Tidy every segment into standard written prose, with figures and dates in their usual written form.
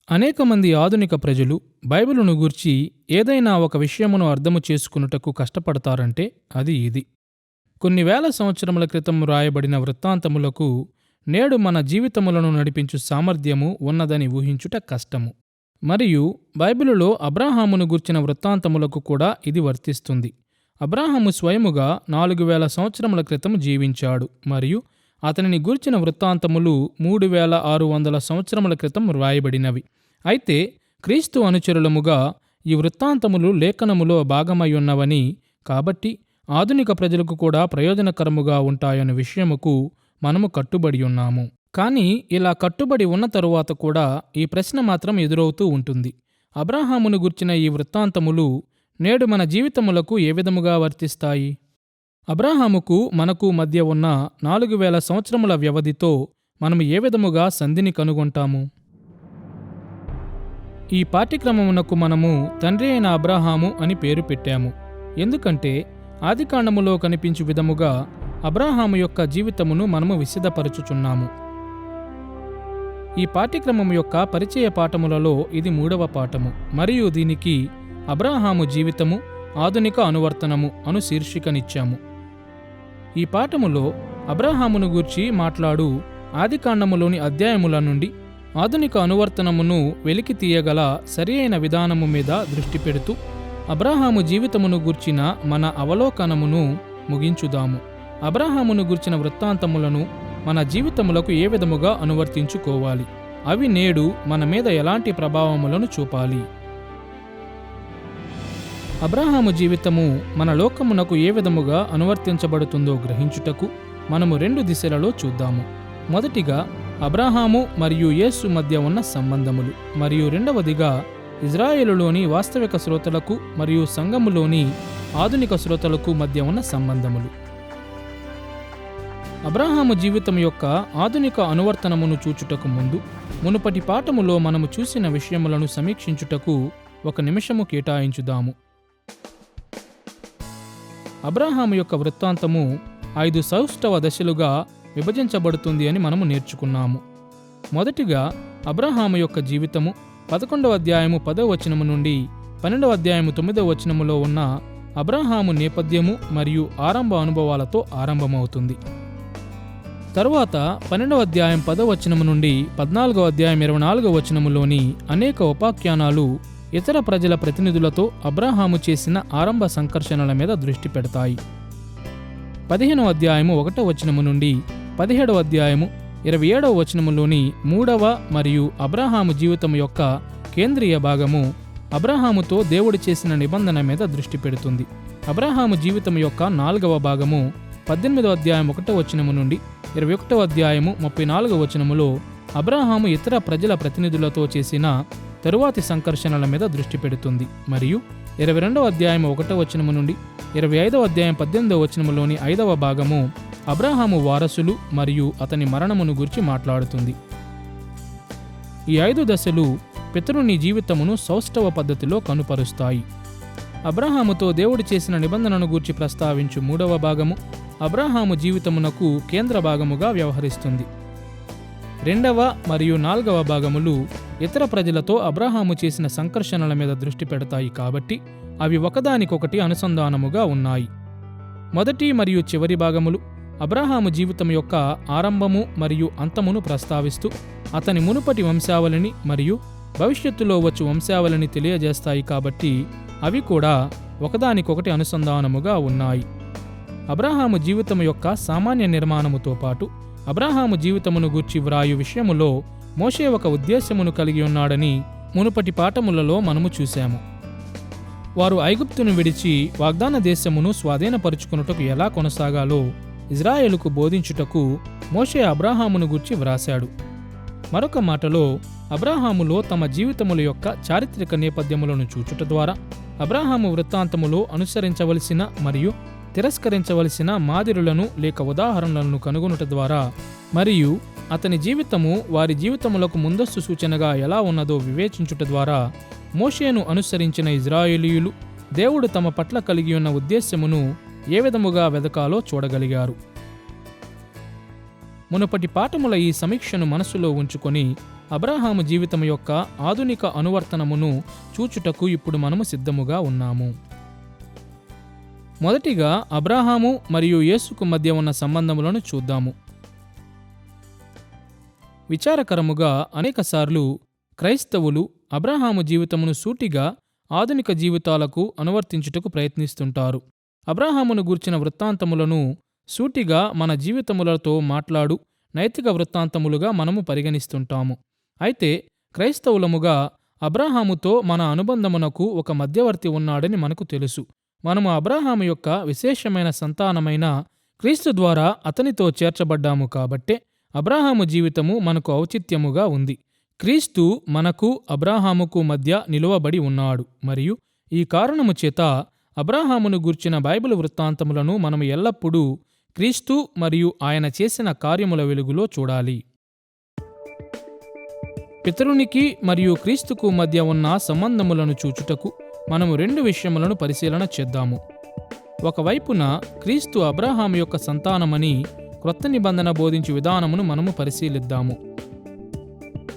అనేక మంది ఆధునిక ప్రజలు బైబిలును గూర్చి ఏదైనా ఒక విషయమును అర్థము చేసుకున్నటకు కష్టపడతారంటే అది ఇది. కొన్ని వేల సంవత్సరముల క్రితం రాయబడిన వృత్తాంతములకు నేడు మన జీవితములను నడిపించు సామర్థ్యము ఉన్నదని ఊహించుట కష్టము. మరియు బైబిలులో అబ్రాహామును గూర్చిన వృత్తాంతములకు కూడా ఇది వర్తిస్తుంది. అబ్రాహాము స్వయముగా 4000 సంవత్సరముల క్రితం జీవించాడు మరియు అతనిని గూర్చిన వృత్తాంతములు 3600 సంవత్సరముల క్రితం వ్రాయబడినవి. అయితే క్రీస్తు అనుచరులముగా ఈ వృత్తాంతములు లేఖనములో భాగమయ్యున్నవని, కాబట్టి ఆధునిక ప్రజలకు కూడా ప్రయోజనకరముగా ఉంటాయన్న విషయముకు మనము కట్టుబడి ఉన్నాము. కానీ ఇలా కట్టుబడి ఉన్న తరువాత కూడా ఈ ప్రశ్న మాత్రం ఎదురవుతూ ఉంటుంది. అబ్రాహామును గూర్చిన ఈ వృత్తాంతములు నేడు మన జీవితములకు ఏ విధముగా వర్తిస్తాయి? అబ్రాహాముకు మనకు మధ్య ఉన్న 4000 సంవత్సరముల వ్యవధితో మనము ఏ విధముగా సంధిని కనుగొంటాము? ఈ పాఠ్యక్రమమునకు మనము తండ్రి అయిన అబ్రాహాము అని పేరు పెట్టాము. ఎందుకంటే ఆదికాండములో కనిపించు విధముగా అబ్రాహాము యొక్క జీవితమును మనము విశదపరచుచున్నాము. ఈ పాఠ్యక్రమము యొక్క పరిచయ పాఠములలో ఇది 3వ పాఠము మరియు దీనికి అబ్రాహాము జీవితము ఆధునిక అనువర్తనము అను శీర్షికనిచ్చాము. ఈ పాఠములో అబ్రాహామును గూర్చి మాట్లాడు ఆదికాండములోని అధ్యాయముల నుండి ఆధునిక అనువర్తనమును వెలికి తీయగల సరి అయిన విధానము మీద దృష్టి పెడుతూ అబ్రాహాము జీవితమును గూర్చిన మన అవలోకనమును ముగించుదాము. అబ్రాహామును గూర్చిన వృత్తాంతములను మన జీవితములకు ఏ విధముగా అనువర్తించుకోవాలి, అవి నేడు మన మీద ఎలాంటి ప్రభావములను చూపాలి. అబ్రాహాము జీవితము మన లోకమునకు ఏ విధముగా అనువర్తించబడుతుందో గ్రహించుటకు మనము 2 దిశలలో చూద్దాము. మొదటిగా అబ్రాహాము మరియు యేసు మధ్య ఉన్న సంబంధములు, మరియు రెండవదిగా ఇజ్రాయేలులోని వాస్తవిక శ్రోతలకు మరియు సంఘములోని ఆధునిక శ్రోతలకు మధ్య ఉన్న సంబంధములు. అబ్రాహాము జీవితం యొక్క ఆధునిక అనువర్తనమును చూచుటకు ముందు మునుపటి పాఠములో మనము చూసిన విషయములను సమీక్షించుటకు 1 నిమిషము కేటాయించుదాము. అబ్రాహాము యొక్క వృత్తాంతము 5 సౌష్ఠవ దశలుగా విభజించబడుతుంది అని మనము నేర్చుకున్నాము. మొదటిగా అబ్రాహాము యొక్క జీవితము 11వ అధ్యాయము 10వ వచనము నుండి 12వ అధ్యాయము 9వ వచనములో ఉన్న అబ్రాహాము నేపథ్యము మరియు ఆరంభ అనుభవాలతో ఆరంభమవుతుంది. తరువాత 12వ అధ్యాయం 10వ వచనము నుండి 14వ అధ్యాయం 24వ వచనములోని అనేక ఉపాఖ్యానాలు ఇతర ప్రజల ప్రతినిధులతో అబ్రాహాము చేసిన ఆరంభ సంకర్షణల మీద దృష్టి పెడతాయి. 15వ అధ్యాయము 1వ వచనము నుండి 17వ అధ్యాయము 27వ వచనములోని 3వ మరియు అబ్రాహాము జీవితం యొక్క కేంద్రీయ భాగము అబ్రాహాముతో దేవుడు చేసిన నిబంధన మీద దృష్టి పెడుతుంది. అబ్రాహాము జీవితం యొక్క 4వ భాగము 18వ అధ్యాయం 1వ వచనము నుండి 21వ అధ్యాయము 34వ వచనములో అబ్రాహాము ఇతర ప్రజల ప్రతినిధులతో చేసిన తరువాతి సంకర్షణల మీద దృష్టి పెడుతుంది. మరియు 22వ అధ్యాయం 1వ వచనము నుండి 25వ అధ్యాయం 18వ వచనములోని 5వ భాగము అబ్రాహాము వారసులు మరియు అతని మరణమును గురించి మాట్లాడుతుంది. ఈ 5 దశలు పితరుని జీవితమును సౌష్ఠవ పద్ధతిలో కనుపరుస్తాయి. అబ్రాహాముతో దేవుడు చేసిన నిబంధనను గూర్చి ప్రస్తావించు 3వ భాగము అబ్రాహాము జీవితమునకు కేంద్ర భాగముగా వ్యవహరిస్తుంది. 2వ మరియు 4వ భాగములు ఇతర ప్రజలతో అబ్రాహాము చేసిన సంకర్షణల మీద దృష్టి పెడతాయి, కాబట్టి అవి ఒకదానికొకటి అనుసంధానముగా ఉన్నాయి. మొదటి మరియు చివరి భాగములు అబ్రాహాము జీవితం యొక్క ఆరంభము మరియు అంతమును ప్రస్తావిస్తూ అతని మునుపటి వంశావళిని మరియు భవిష్యత్తులో వచ్చు వంశావళిని తెలియజేస్తాయి, కాబట్టి అవి కూడా ఒకదానికొకటి అనుసంధానముగా ఉన్నాయి. అబ్రాహాము జీవితం యొక్క సామాన్య నిర్మాణముతో పాటు అబ్రాహాము జీవితమును గూర్చి వ్రాయు విషయములో మోషే ఒక ఉద్దేశ్యమును కలిగి ఉన్నాడని మునుపటి పాఠములలో మనము చూశాము. వారు ఐగుప్తును విడిచి వాగ్దాన దేశమును స్వాధీనపరుచుకున్నటకు ఎలా కొనసాగాలో ఇజ్రాయేలుకు బోధించుటకు మోషే అబ్రాహామును గూర్చి వ్రాశాడు. మరొక మాటలో అబ్రాహాములో తమ జీవితముల యొక్క చారిత్రక నేపథ్యములను చూచుట ద్వారా అబ్రాహాము వృత్తాంతములో అనుసరించవలసిన మరియు తిరస్కరించవలసిన మాదిరులను లేక ఉదాహరణలను కనుగొనుట ద్వారా మరియు అతని జీవితము వారి జీవితములకు ముందస్తు సూచనగా ఎలా ఉన్నదో వివేచించుట ద్వారా మోషేను అనుసరించిన ఇజ్రాయేలీయులు దేవుడు తమ పట్ల కలిగి ఉన్న ఉద్దేశ్యమును ఏ విధముగా వెదకాలో చూడగలిగారు. మునుపటి పాఠముల ఈ సమీక్షను మనసులో ఉంచుకొని అబ్రాహాము జీవితం యొక్క ఆధునిక అనువర్తనమును చూచుటకు ఇప్పుడు మనము సిద్ధముగా ఉన్నాము. మొదటిగా అబ్రాహాము మరియు యేసుకు మధ్య ఉన్న సంబంధములను చూద్దాము. విచారకరముగా అనేకసార్లు క్రైస్తవులు అబ్రాహాము జీవితమును సూటిగా ఆధునిక జీవితాలకు అనువర్తించుటకు ప్రయత్నిస్తుంటారు. అబ్రాహామును గూర్చిన వృత్తాంతములను సూటిగా మన జీవితములతో మాట్లాడు నైతిక వృత్తాంతములుగా మనము పరిగణిస్తుంటాము. అయితే క్రైస్తవులముగా అబ్రాహాముతో మన అనుబంధమునకు ఒక మధ్యవర్తి ఉన్నాడని మనకు తెలుసు. మనము అబ్రాహాము యొక్క విశేషమైన సంతానమైన క్రీస్తు ద్వారా అతనితో చేర్చబడ్డాము కాబట్టే అబ్రాహాము జీవితము మనకు ఔచిత్యముగా ఉంది. క్రీస్తు మనకు అబ్రాహాముకు మధ్య నిలువబడి ఉన్నాడు మరియు ఈ కారణము చేత అబ్రాహామును గూర్చిన బైబిల్ వృత్తాంతములను మనము ఎల్లప్పుడూ క్రీస్తు మరియు ఆయన చేసిన కార్యముల వెలుగులో చూడాలి. పితరునికి మరియు క్రీస్తుకు మధ్య ఉన్న సంబంధములను చూచుటకు మనము 2 విషయములను పరిశీలన చేద్దాము. ఒకవైపున క్రీస్తు అబ్రాహాము యొక్క సంతానమని క్రొత్త నిబంధన బోధించు విధానమును మనము పరిశీలిద్దాము.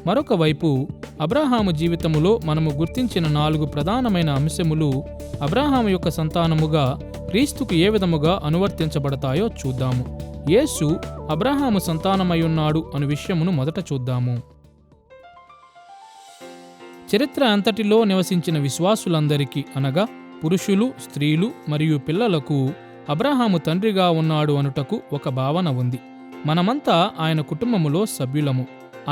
మరొక వైపు అబ్రాహాము జీవితములో మనము గుర్తించిన 4 ప్రధానమైన అంశములు అబ్రాహాము యొక్క సంతానముగా క్రీస్తుకు ఏ విధముగా అనువర్తించబడతాయో చూద్దాము. యేసు అబ్రాహాము సంతానమయ్యున్నాడు అను విషయమును మొదట చూద్దాము. చరిత్ర అంతటిలో నివసించిన విశ్వాసులందరికీ అనగా పురుషులు, స్త్రీలు మరియు పిల్లలకు అబ్రాహాము తండ్రిగా ఉన్నాడు అనుటకు ఒక భావన ఉంది. మనమంతా ఆయన కుటుంబములో సభ్యులము,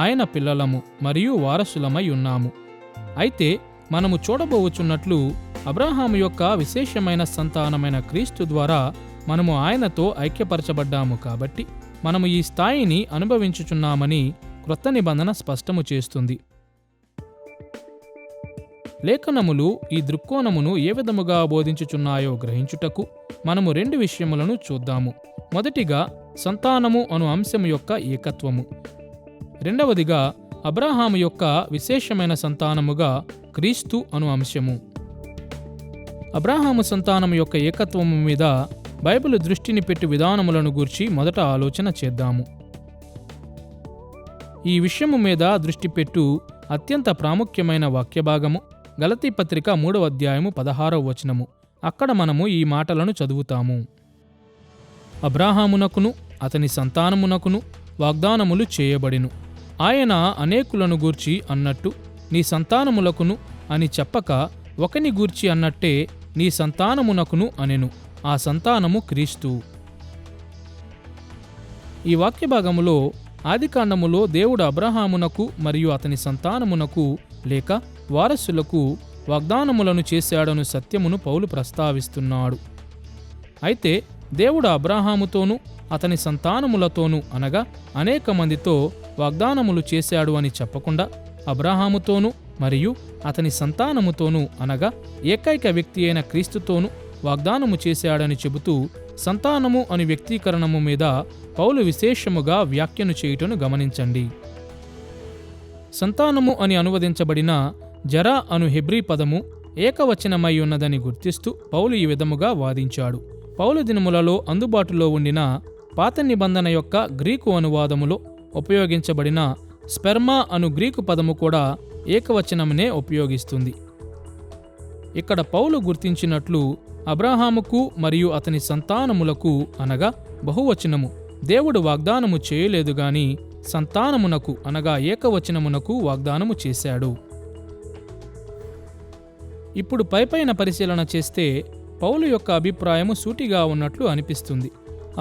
ఆయన పిల్లలము మరియు వారసులమై ఉన్నాము. అయితే మనము చూడబోచున్నట్లు అబ్రాహాము యొక్క విశేషమైన సంతానమైన క్రీస్తు ద్వారా మనము ఆయనతో ఐక్యపరచబడ్డాము కాబట్టి మనము ఈ స్థాయిని అనుభవించుచున్నామని క్రొత్త నిబంధన స్పష్టము చేస్తుంది. లేఖనములు ఈ దృక్కోణమును ఏ విధముగా బోధించుచున్నాయో గ్రహించుటకు మనము 2 విషయములను చూద్దాము. మొదటిగా సంతానము అను అంశము యొక్క ఏకత్వము, రెండవదిగా అబ్రాహాము యొక్క విశేషమైన సంతానముగా క్రీస్తు అను అంశము. అబ్రాహాము సంతానము యొక్క ఏకత్వము మీద బైబిల్ దృష్టిని పెట్టి విధానములను గూర్చి మొదట ఆలోచన చేద్దాము. ఈ విషయము మీద దృష్టి పెట్టు అత్యంత ప్రాముఖ్యమైన వాక్యభాగము గలతీ పత్రిక 3వ అధ్యాయము 16వ వచనము. అక్కడ మనము ఈ మాటలను చదువుతాము. అబ్రాహామునకును అతని సంతానమునకును వాగ్దానములు చేయబడెను. ఆయన అనేకులను గూర్చి అన్నట్టు నీ సంతానములకును అని చెప్పక ఒకని గూర్చి అన్నట్టే నీ సంతానమునకును అనెను. ఆ సంతానము క్రీస్తు. ఈ వాక్యభాగములో ఆదికాండములో దేవుడు అబ్రహామునకు మరియు అతని సంతానమునకు లేక వారసులకు వాగ్దానములను చేశాడను సత్యమును పౌలు ప్రస్తావిస్తున్నాడు. అయితే దేవుడు అబ్రహాముతోనూ అతని సంతానములతోనూ అనగా అనేక మందితో వాగ్దానములు చేశాడు అని చెప్పకుండా అబ్రహాముతోనూ మరియు అతని సంతానముతోనూ అనగా ఏకైక వ్యక్తి అయిన క్రీస్తుతోనూ వాగ్దానము చేశాడని చెబుతూ సంతానము అని వ్యక్తీకరణము మీద పౌలు విశేషముగా వ్యాఖ్యను చేయుటను గమనించండి. సంతానము అని అనువదించబడిన జరా అను హెబ్రీ పదము ఏకవచనమై ఉన్నదని గుర్తిస్తూ పౌలు ఈ విధముగా వాదించాడు. పౌలు దినములలో అందుబాటులో ఉండిన పాత నిబంధన యొక్క గ్రీకు అనువాదములో ఉపయోగించబడిన స్పెర్మా అను గ్రీకు పదము కూడా ఏకవచనమునే ఉపయోగిస్తుంది. ఇక్కడ పౌలు గుర్తించినట్లు అబ్రహాముకు మరియు అతని సంతానములకు అనగా బహువచనము దేవుడు వాగ్దానము చేయలేదు గాని సంతానమునకు అనగా ఏకవచనమునకు వాగ్దానము చేశాడు. ఇప్పుడు పైపైన పరిశీలన చేస్తే పౌలు యొక్క అభిప్రాయము సూటిగా ఉన్నట్లు అనిపిస్తుంది.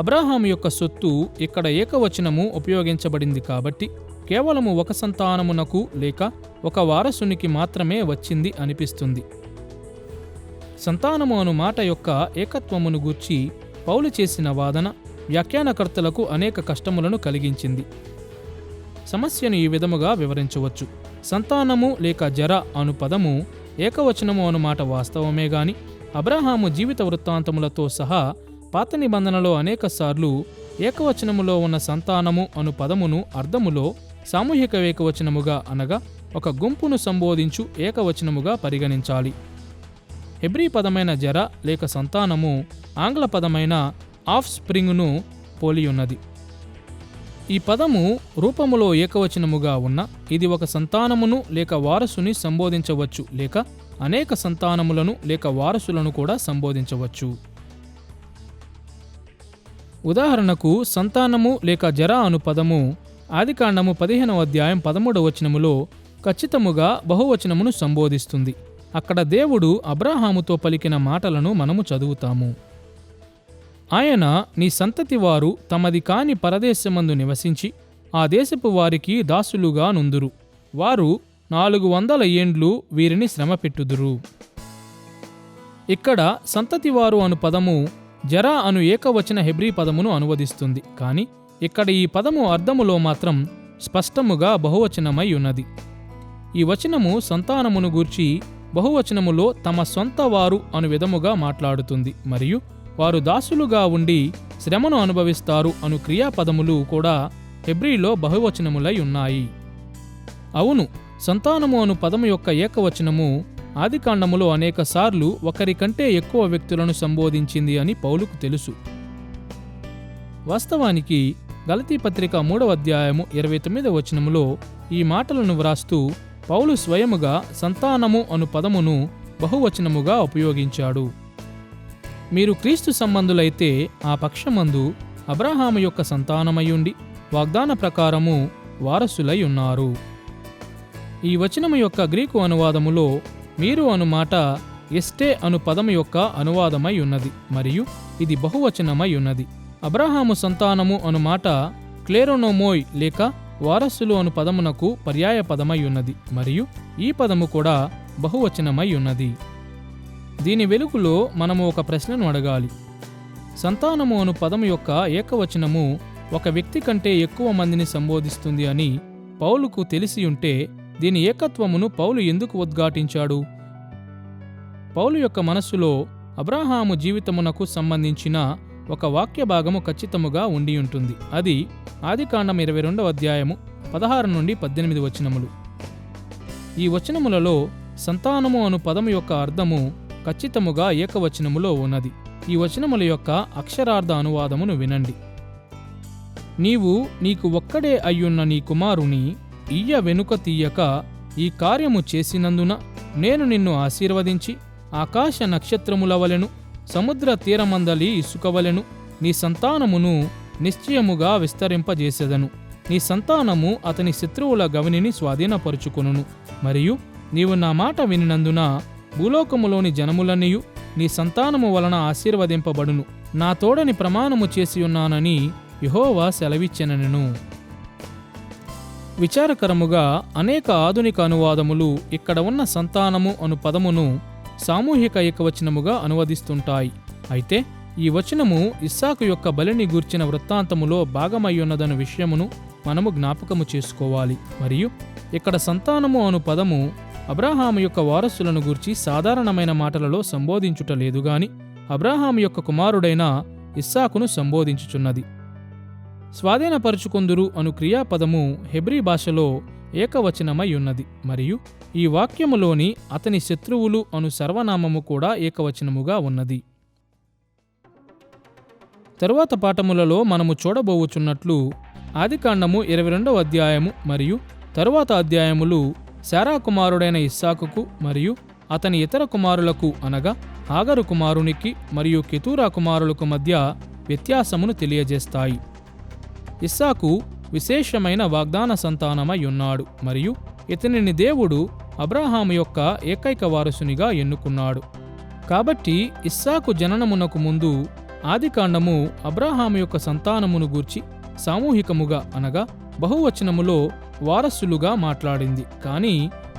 అబ్రహాము యొక్క సొత్తు ఇక్కడ ఏకవచనము ఉపయోగించబడింది కాబట్టి కేవలము ఒక సంతానమునకు లేక ఒక వారసునికి మాత్రమే వచ్చింది అనిపిస్తుంది. సంతానము అను మాట యొక్క ఏకత్వమును గూర్చి పౌలు చేసిన వాదన వ్యాఖ్యానకర్తలకు అనేక కష్టములను కలిగించింది. సమస్యను ఈ విధముగా వివరించవచ్చు. సంతానము లేక జర అను పదము ఏకవచనము అను మాట వాస్తవమే గాని అబ్రహాము జీవిత వృత్తాంతములతో సహా పాత నిబంధనలో అనేకసార్లు ఏకవచనములో ఉన్న సంతానము అను పదమును అర్థములో సామూహిక ఏకవచనముగా అనగా ఒక గుంపును సంబోధించు ఏకవచనముగా పరిగణించాలి. హెబ్రీ పదమైన జర లేక సంతానము ఆంగ్ల పదమైన ఆఫ్ స్ప్రింగ్ను పోలియున్నది. ఈ పదము రూపములో ఏకవచనముగా ఉన్న ఇది ఒక సంతానమును లేక వారసుని సంబోధించవచ్చు, లేక అనేక సంతానములను లేక వారసులను కూడా సంబోధించవచ్చు. ఉదాహరణకు సంతానము లేక జరా అను పదము ఆదికాండము 15వ అధ్యాయం 13వ వచనములో ఖచ్చితముగా బహువచనమును సంబోధిస్తుంది. అక్కడ దేవుడు అబ్రాహాముతో పలికిన మాటలను మనము చదువుతాము. ఆయన నీ సంతతి వారు తమది కాని పరదేశమందు నివసించి ఆ దేశపు వారికి దాసులుగా నుందురు. వారు 400 ఏండ్లు వీరిని శ్రమపెట్టుదురు. ఇక్కడ సంతతివారు అను పదము జరా అను ఏకవచన హెబ్రీ పదమును అనువదిస్తుంది. కాని ఇక్కడ ఈ పదము అర్థములో మాత్రం స్పష్టముగా బహువచనమై ఉన్నది. ఈ వచనము సంతానమును గూర్చి బహువచనములో తమ సొంత వారు అను విధముగా మాట్లాడుతుంది, మరియు వారు దాసులుగా ఉండి శ్రమను అనుభవిస్తారు అను క్రియాపదములు కూడా హెబ్రీలో బహువచనములై ఉన్నాయి. అవును, సంతానము అను పదము యొక్క ఏకవచనము ఆదికాండములో అనేకసార్లు ఒకరికంటే ఎక్కువ వ్యక్తులను సంబోధించింది అని పౌలుకు తెలుసు. వాస్తవానికి గలతీ పత్రిక 3వ అధ్యాయము 29వ వచనములో ఈ మాటలను వ్రాస్తూ పౌలు స్వయముగా సంతానము అను పదమును బహువచనముగా ఉపయోగించాడు. మీరు క్రీస్తు సంబంధులైతే ఆ పక్షమందు అబ్రాహాము యొక్క సంతానమయుండి వాగ్దాన ప్రకారము వారసులై ఉన్నారు. ఈ వచనము యొక్క గ్రీకు అనువాదములో మీరు అను మాట ఎస్టే అను పదము యొక్క అనువాదమై ఉన్నది, మరియు ఇది బహువచనమై ఉన్నది. అబ్రాహాము సంతానము అను మాట క్లేరోనోమోయ్ లేక వారసులు అను పదమునకు పర్యాయ పదమై ఉన్నది, మరియు ఈ పదము కూడా బహువచనమై ఉన్నది. దీని వెలుగులో మనము ఒక ప్రశ్నను అడగాలి. సంతానము అను పదము యొక్క ఏకవచనము ఒక వ్యక్తి కంటే ఎక్కువ మందిని సంబోధిస్తుంది అని పౌలుకు తెలిసి ఉంటే దీని ఏకత్వమును పౌలు ఎందుకు ఉద్ఘాటించాడు? పౌలు యొక్క మనస్సులో అబ్రాహాము జీవితమునకు సంబంధించిన ఒక వాక్య భాగము ఖచ్చితముగా ఉండి ఉంటుంది. అది ఆదికాండం 22వ అధ్యాయము 16 నుండి 18 వచనములు. ఈ వచనములలో సంతానము అను పదము యొక్క అర్థము ఖచ్చితముగా ఏకవచనములో ఉన్నది. ఈ వచనముల యొక్క అక్షరార్థ అనువాదమును వినండి. నీవు నీకు ఒక్కడే అయ్యున్న నీ కుమారుని ఇయ్య వెనుక తీయక ఈ కార్యము చేసినందున నేను నిన్ను ఆశీర్వదించి ఆకాశ నక్షత్రముల వలెను సముద్ర తీరమందలి ఇసుకవలెను నీ సంతానమును నిశ్చయముగా విస్తరింపజేసెదను. నీ సంతానము అతని శత్రువుల గవినిని స్వాధీనపరుచుకొనును. మరియు నీవు నా మాట వినినందున భూలోకములోని జనములన్నీయు నీ సంతానము వలన ఆశీర్వదింపబడును. నా తోడని ప్రమాణము చేసియున్నానని యెహోవా సెలవిచ్చెనెను. విచారకరముగా అనేక ఆధునిక అనువాదములు ఇక్కడ ఉన్న సంతానము అను పదమును సామూహిక ఏకవచనముగా అనువదిస్తుంటాయి. అయితే ఈ వచనము ఇస్సాకు యొక్క బలిని గూర్చిన వృత్తాంతములో భాగమయ్యున్నదను విషయమును మనము జ్ఞాపకము చేసుకోవాలి. మరియు ఇక్కడ సంతానము అను పదము అబ్రాహాము యొక్క వారసులను గూర్చి సాధారణమైన మాటలలో సంబోధించుటలేదు గాని అబ్రాహాము యొక్క కుమారుడైన ఇస్సాకును సంబోధించుచున్నది. స్వాధీనపరుచుకొందురు అను క్రియాపదము హెబ్రీ భాషలో ఏకవచనమై ఉన్నది, మరియు ఈ వాక్యములోని అతని శత్రువులు అను సర్వనామము కూడా ఏకవచనముగా ఉన్నది. తరువాత పాఠములలో మనము చూడబోవుచున్నట్లు ఆదికాండము 22వ అధ్యాయము మరియు తరువాత అధ్యాయములు శారా కుమారుడైన ఇస్సాకుకు మరియు అతని ఇతర కుమారులకు అనగా హాగరు కుమారునికి మరియు కెతూరా కుమారులకు మధ్య వ్యత్యాసమును తెలియజేస్తాయి. ఇస్సాకు విశేషమైన వాగ్దాన సంతానమై ఉన్నాడు, మరియు ఇతనిని దేవుడు అబ్రాహాము యొక్క ఏకైక వారసునిగా ఎన్నుకున్నాడు. కాబట్టి ఇస్సాకు జననమునకు ముందు ఆదికాండము అబ్రాహాము యొక్క సంతానమును గూర్చి సామూహికముగా అనగా బహువచనములో వారసులుగా మాట్లాడింది. కానీ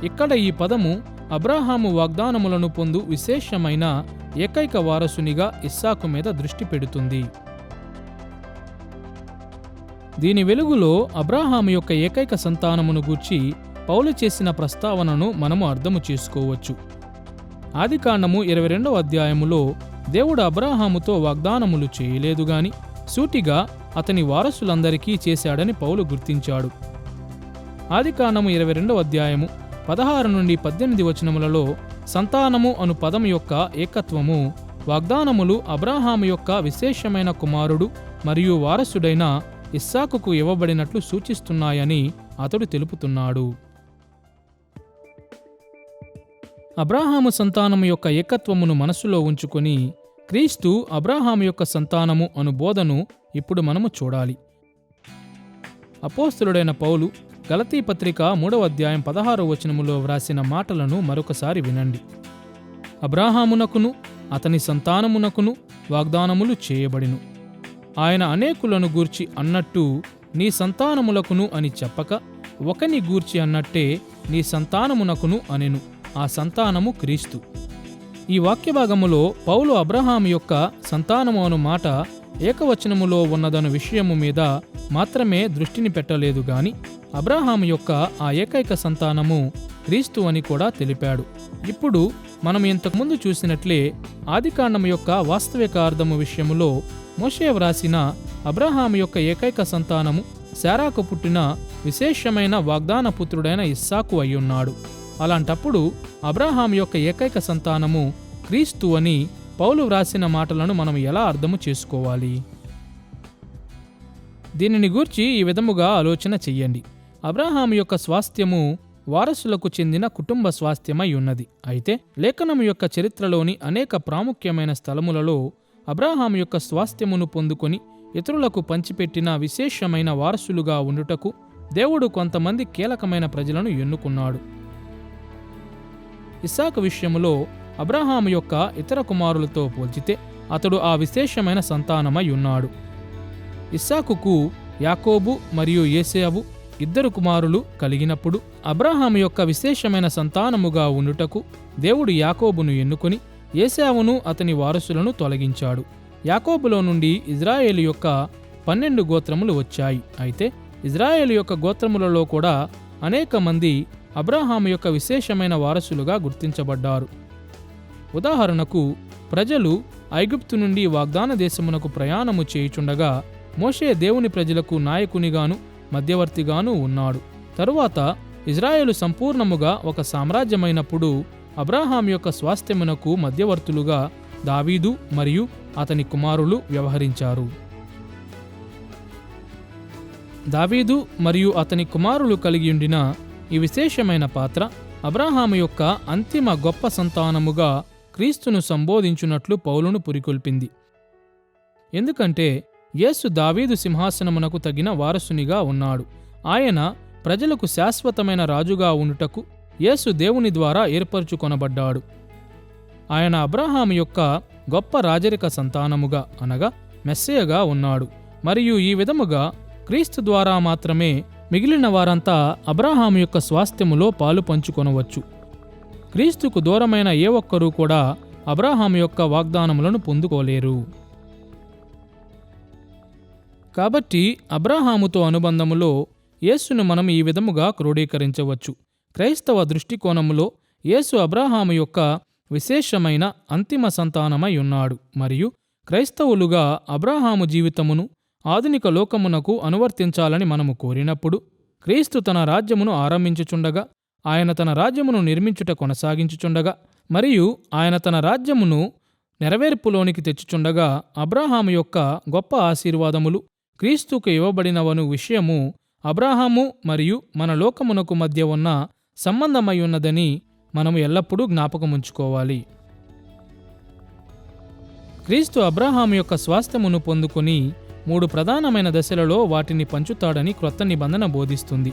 ఇక్కడ ఈ పదము అబ్రాహాము వాగ్దానములను పొందు విశేషమైన ఏకైక వారసునిగా ఇస్సాకు మీద దృష్టి పెడుతుంది. దీని వెలుగులో అబ్రాహాము యొక్క ఏకైక సంతానమును గూర్చి పౌలు చేసిన ప్రస్తావనను మనము అర్థము చేసుకోవచ్చు. ఆదికాండము 22వ అధ్యాయములో దేవుడు అబ్రాహాముతో వాగ్దానములు చేయలేదు గాని సూటిగా అతని వారసులందరికీ చేశాడని పౌలు గుర్తించాడు. ఆదికాండము 22వ అధ్యాయము 16 నుండి 18 వచనములలో సంతానము అను పదము యొక్క ఏకత్వము వాగ్దానములు అబ్రాహాము యొక్క విశేషమైన కుమారుడు మరియు వారసుడైన ఇస్సాకుకు ఇవ్వబడినట్లు సూచిస్తున్నాయని అతడు తెలుపుతున్నాడు. అబ్రాహాము సంతానము యొక్క ఏకత్వమును మనస్సులో ఉంచుకొని క్రీస్తు అబ్రాహాము యొక్క సంతానము అను బోధను ఇప్పుడు మనము చూడాలి. అపోస్తలుడైన పౌలు గలతీ పత్రిక 3వ అధ్యాయం 16వ వచనములో వ్రాసిన మాటలను మరొకసారి వినండి. అబ్రాహామునకును అతని సంతానమునకును వాగ్దానములు చేయబడిను. ఆయన అనేకులను గూర్చి అన్నట్టు నీ సంతానములకును అని చెప్పక ఒకని గూర్చి అన్నట్టే నీ సంతానమునకును అనెను. ఆ సంతానము క్రీస్తు. ఈ వాక్యభాగములో పౌలు అబ్రహాము యొక్క సంతానము అను మాట ఏకవచనములో ఉన్నదను విషయము మీద మాత్రమే దృష్టిని పెట్టలేదు గాని అబ్రహాము యొక్క ఆ ఏకైక సంతానము క్రీస్తు అని కూడా తెలిపాడు. ఇప్పుడు మనం ఇంతకుముందు చూసినట్లే ఆదికాండము యొక్క వాస్తవిక అర్థము విషయములో మోషే వ్రాసిన అబ్రహాము యొక్క ఏకైక సంతానము శారాకు పుట్టిన విశేషమైన వాగ్దాన పుత్రుడైన ఇస్సాకు అయ్యున్నాడు. అలాంటప్పుడు అబ్రహాము యొక్క ఏకైక సంతానము క్రీస్తు అని పౌలు వ్రాసిన మాటలను మనం ఎలా అర్థము చేసుకోవాలి? దీనిని గూర్చి ఈ విధముగా ఆలోచన చెయ్యండి. అబ్రహాము యొక్క స్వాస్థ్యము వారసులకు చెందిన కుటుంబ స్వాస్థ్యమై ఉన్నది. అయితే లేఖనము యొక్క చరిత్రలోని అనేక ప్రాముఖ్యమైన స్థలములలో అబ్రహాము యొక్క స్వాస్థ్యమును పొందుకొని ఇతరులకు పంచిపెట్టిన విశేషమైన వారసులుగా ఉండుటకు దేవుడు కొంతమంది కీలకమైన ప్రజలను ఎన్నుకున్నాడు. ఇస్సాకు విషయములో అబ్రహాము యొక్క ఇతర కుమారులతో పోల్చితే అతడు ఆ విశేషమైన సంతానమై ఉన్నాడు. ఇస్సాకుకు యాకోబు మరియు ఏశావు ఇద్దరు కుమారులు కలిగినప్పుడు అబ్రహాము యొక్క విశేషమైన సంతానముగా ఉండుటకు దేవుడు యాకోబును ఎన్నుకొని ఏశావును అతని వారసులను తొలగించాడు. యాకోబులో నుండి ఇజ్రాయేలు యొక్క 12 గోత్రములు వచ్చాయి. అయితే ఇజ్రాయేలు యొక్క గోత్రములలో కూడా అనేక మంది అబ్రహాము యొక్క విశేషమైన వారసులుగా గుర్తించబడ్డారు. ఉదాహరణకు ప్రజలు ఐగుప్తు నుండి వాగ్దాన దేశమునకు ప్రయాణము చేయుచుండగా మోషే దేవుని ప్రజలకు నాయకునిగాను మధ్యవర్తిగాను ఉన్నాడు. తరువాత ఇజ్రాయేలు సంపూర్ణముగా ఒక సామ్రాజ్యమైనప్పుడు అబ్రహాము యొక్క స్వాస్థ్యమునకు మధ్యవర్తులుగా దావీదు మరియు అతని కుమారులు వ్యవహరించారు. దావీదు మరియు అతని కుమారులు కలిగియుండిన ఈ విశేషమైన పాత్ర అబ్రహాము యొక్క అంతిమ గొప్ప సంతానముగా క్రీస్తును సంబోధించున్నట్లు పౌలును పురికొల్పింది. ఎందుకంటే యేసు దావీదు సింహాసనమునకు తగిన వారసునిగా ఉన్నాడు. ఆయన ప్రజలకు శాశ్వతమైన రాజుగా ఉండుటకు యేసు దేవుని ద్వారా ఏర్పరచుకొనబడ్డాడు. ఆయన అబ్రహాము యొక్క గొప్ప రాజరిక సంతానముగా అనగా మెస్సయగా ఉన్నాడు. మరియు ఈ విధముగా క్రీస్తు ద్వారా మాత్రమే మిగిలిన వారంతా అబ్రహాము యొక్క స్వాస్థ్యములో పాలు పంచుకొనవచ్చు. క్రీస్తుకు దూరమైన ఏ ఒక్కరూ కూడా అబ్రహాము యొక్క వాగ్దానములను పొందుకోలేరు. కాబట్టి అబ్రహాముతో అనుబంధములో యేసును మనం ఈ విధముగా క్రోడీకరించవచ్చు. క్రైస్తవ దృష్టికోణములో యేసు అబ్రహాము యొక్క విశేషమైన అంతిమ సంతానమై ఉన్నాడు. మరియు క్రైస్తవులుగా అబ్రహాము జీవితమును ఆధునిక లోకమునకు అనువర్తించాలని మనము కోరినప్పుడు క్రీస్తు తన రాజ్యమును ఆరంభించుచుండగా, ఆయన తన రాజ్యమును నిర్మించుట కొనసాగించుచుండగా మరియు ఆయన తన రాజ్యమును నెరవేర్పులోనికి తెచ్చుచుండగా అబ్రహాము యొక్క గొప్ప ఆశీర్వాదములు క్రీస్తుకు ఇవ్వబడినవను విషయము అబ్రహాము మరియు మన లోకమునకు మధ్య ఉన్న సంబంధమై ఉన్నదని మనము ఎల్లప్పుడూ జ్ఞాపకముంచుకోవాలి. క్రీస్తు అబ్రహాము యొక్క స్వాస్థ్యమును పొందుకొని 3 ప్రధానమైన దశలలో వాటిని పంచుతాడని క్రొత్త నిబంధన బోధిస్తుంది.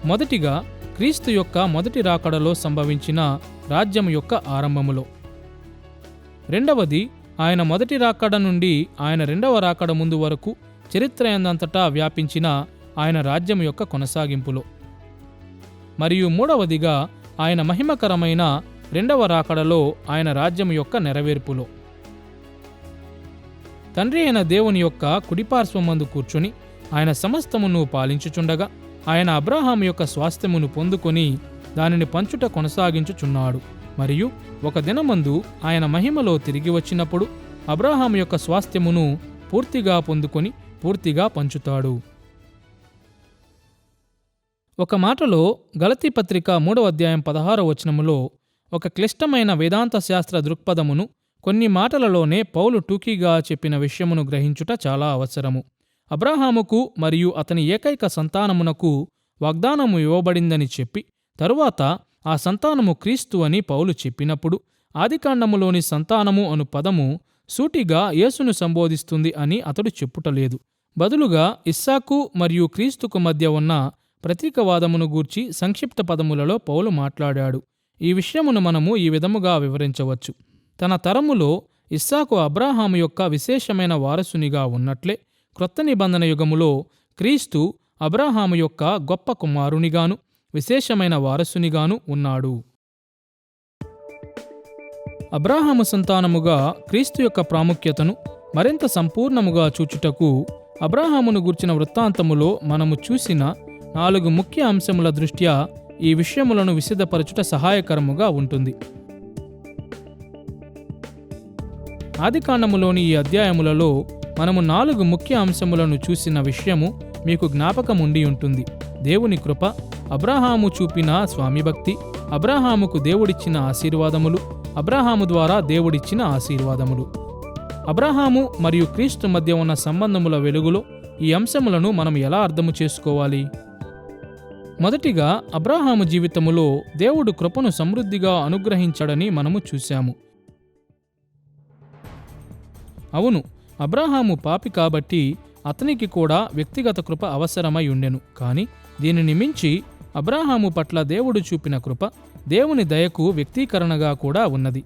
మొదటిగా క్రీస్తు యొక్క మొదటి రాకడలో సంభవించిన రాజ్యం యొక్క ఆరంభములో. రెండవది ఆయన మొదటి రాకడ నుండి ఆయన రెండవ రాకడ ముందు వరకు చరిత్ర ఎందంతటా వ్యాపించిన ఆయన రాజ్యం యొక్క కొనసాగింపులో. మరియు మూడవదిగా ఆయన మహిమకరమైన రెండవ రాకడలో ఆయన రాజ్యం యొక్క నెరవేర్పులో. తండ్రి అయిన దేవుని యొక్క కుడిపార్శ్వమందు కూర్చుని ఆయన సమస్తమును పాలించుచుండగా ఆయన అబ్రహాము యొక్క స్వాస్థ్యమును పొందుకొని దానిని పంచుట కొనసాగించుచున్నాడు. మరియు ఒక దినమందు ఆయన మహిమలో తిరిగి వచ్చినప్పుడు అబ్రహాము యొక్క స్వాస్థ్యమును పూర్తిగా పొందుకొని పూర్తిగా పంచుతాడు. ఒక మాటలో గలతీ పత్రిక 3వ అధ్యాయం 16వ వచనములో ఒక క్లిష్టమైన వేదాంత శాస్త్ర దృక్పథమును కొన్ని మాటలలోనే పౌలు టూకీగా చెప్పిన విషయమును గ్రహించుట చాలా అవసరము. అబ్రాహాముకు మరియు అతని ఏకైక సంతానమునకు వాగ్దానము ఇవ్వబడిందని చెప్పి తరువాత ఆ సంతానము క్రీస్తు అని పౌలు చెప్పినప్పుడు ఆదికాండములోని సంతానము అను పదము సూటిగా యేసును సంబోధిస్తుంది అని అతడు చెప్పుటలేదు. బదులుగా ఇస్సాకు మరియు క్రీస్తుకు మధ్య ఉన్న ప్రతీకవాదమును గూర్చి సంక్షిప్త పదములలో పౌలు మాట్లాడాడు. ఈ విషయమును మనము ఈ విధముగా వివరించవచ్చు. తన తరములో ఇస్సాకు అబ్రాహాము యొక్క విశేషమైన వారసునిగా ఉన్నట్లే క్రొత్త నిబంధన యుగములో క్రీస్తు అబ్రాహాము యొక్క గొప్ప కుమారునిగాను విశేషమైన వారసునిగాను ఉన్నాడు. అబ్రాహాము సంతానముగా క్రీస్తు యొక్క ప్రాముఖ్యతను మరింత సంపూర్ణముగా చూచుటకు అబ్రాహామును గూర్చిన వృత్తాంతములో మనము చూసిన 4 ముఖ్య అంశముల దృష్ట్యా ఈ విషయములను విశదపరచుట సహాయకరముగా ఉంటుంది. ఆదికాండములోని ఈ అధ్యాయములలో మనము 4 ముఖ్య అంశములను చూసిన విషయము మీకు జ్ఞాపకం ఉండి ఉంటుంది. దేవుని కృప, అబ్రాహాము చూపిన స్వామిభక్తి, అబ్రాహాముకు దేవుడిచ్చిన ఆశీర్వాదములు, అబ్రాహాము ద్వారా దేవుడిచ్చిన ఆశీర్వాదములు. అబ్రాహాము మరియు క్రీస్తు మధ్య ఉన్న సంబంధముల వెలుగులో ఈ అంశములను మనం ఎలా అర్థము చేసుకోవాలి? మొదటిగా అబ్రాహాము జీవితములో దేవుడు కృపను సమృద్ధిగా అనుగ్రహించాడని మనము చూశాము. అవును, అబ్రాహాము పాపి కాబట్టి అతనికి కూడా వ్యక్తిగత కృప అవసరమై ఉండెను. కాని దీనిని మించి అబ్రాహాము పట్ల దేవుడు చూపిన కృప దేవుని దయకు వ్యక్తీకరణగా కూడా ఉన్నది.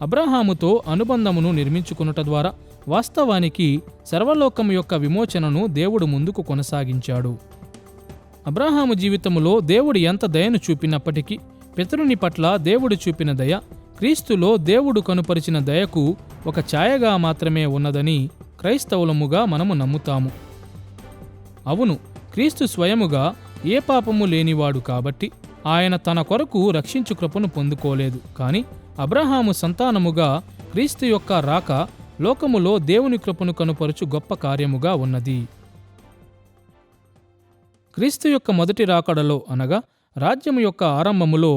అబ్రాహాముతో అనుబంధమును నిర్మించుకొనుట ద్వారా వాస్తవానికి సర్వలోకము యొక్క విమోచనను దేవుడు ముందుకు కొనసాగించాడు. అబ్రాహాము జీవితములో దేవుడు ఎంత దయను చూపినప్పటికీ పితరుని పట్ల దేవుడు చూపిన దయ క్రీస్తులో దేవుడు కనుపరిచిన దయకు ఒక ఛాయగా మాత్రమే ఉన్నదని క్రైస్తవులముగా మనము నమ్ముతాము. అవును, క్రీస్తు స్వయముగా ఏ పాపము లేనివాడు కాబట్టి ఆయన తన కొరకు రక్షించు కృపను పొందుకోలేదు. కాని అబ్రాహాము సంతానముగా క్రీస్తు యొక్క రాక లోకములో దేవుని కృపను కనుపరుచు గొప్ప కార్యముగా ఉన్నది. క్రీస్తు యొక్క మొదటి రాకడలో అనగా రాజ్యము యొక్క ఆరంభములో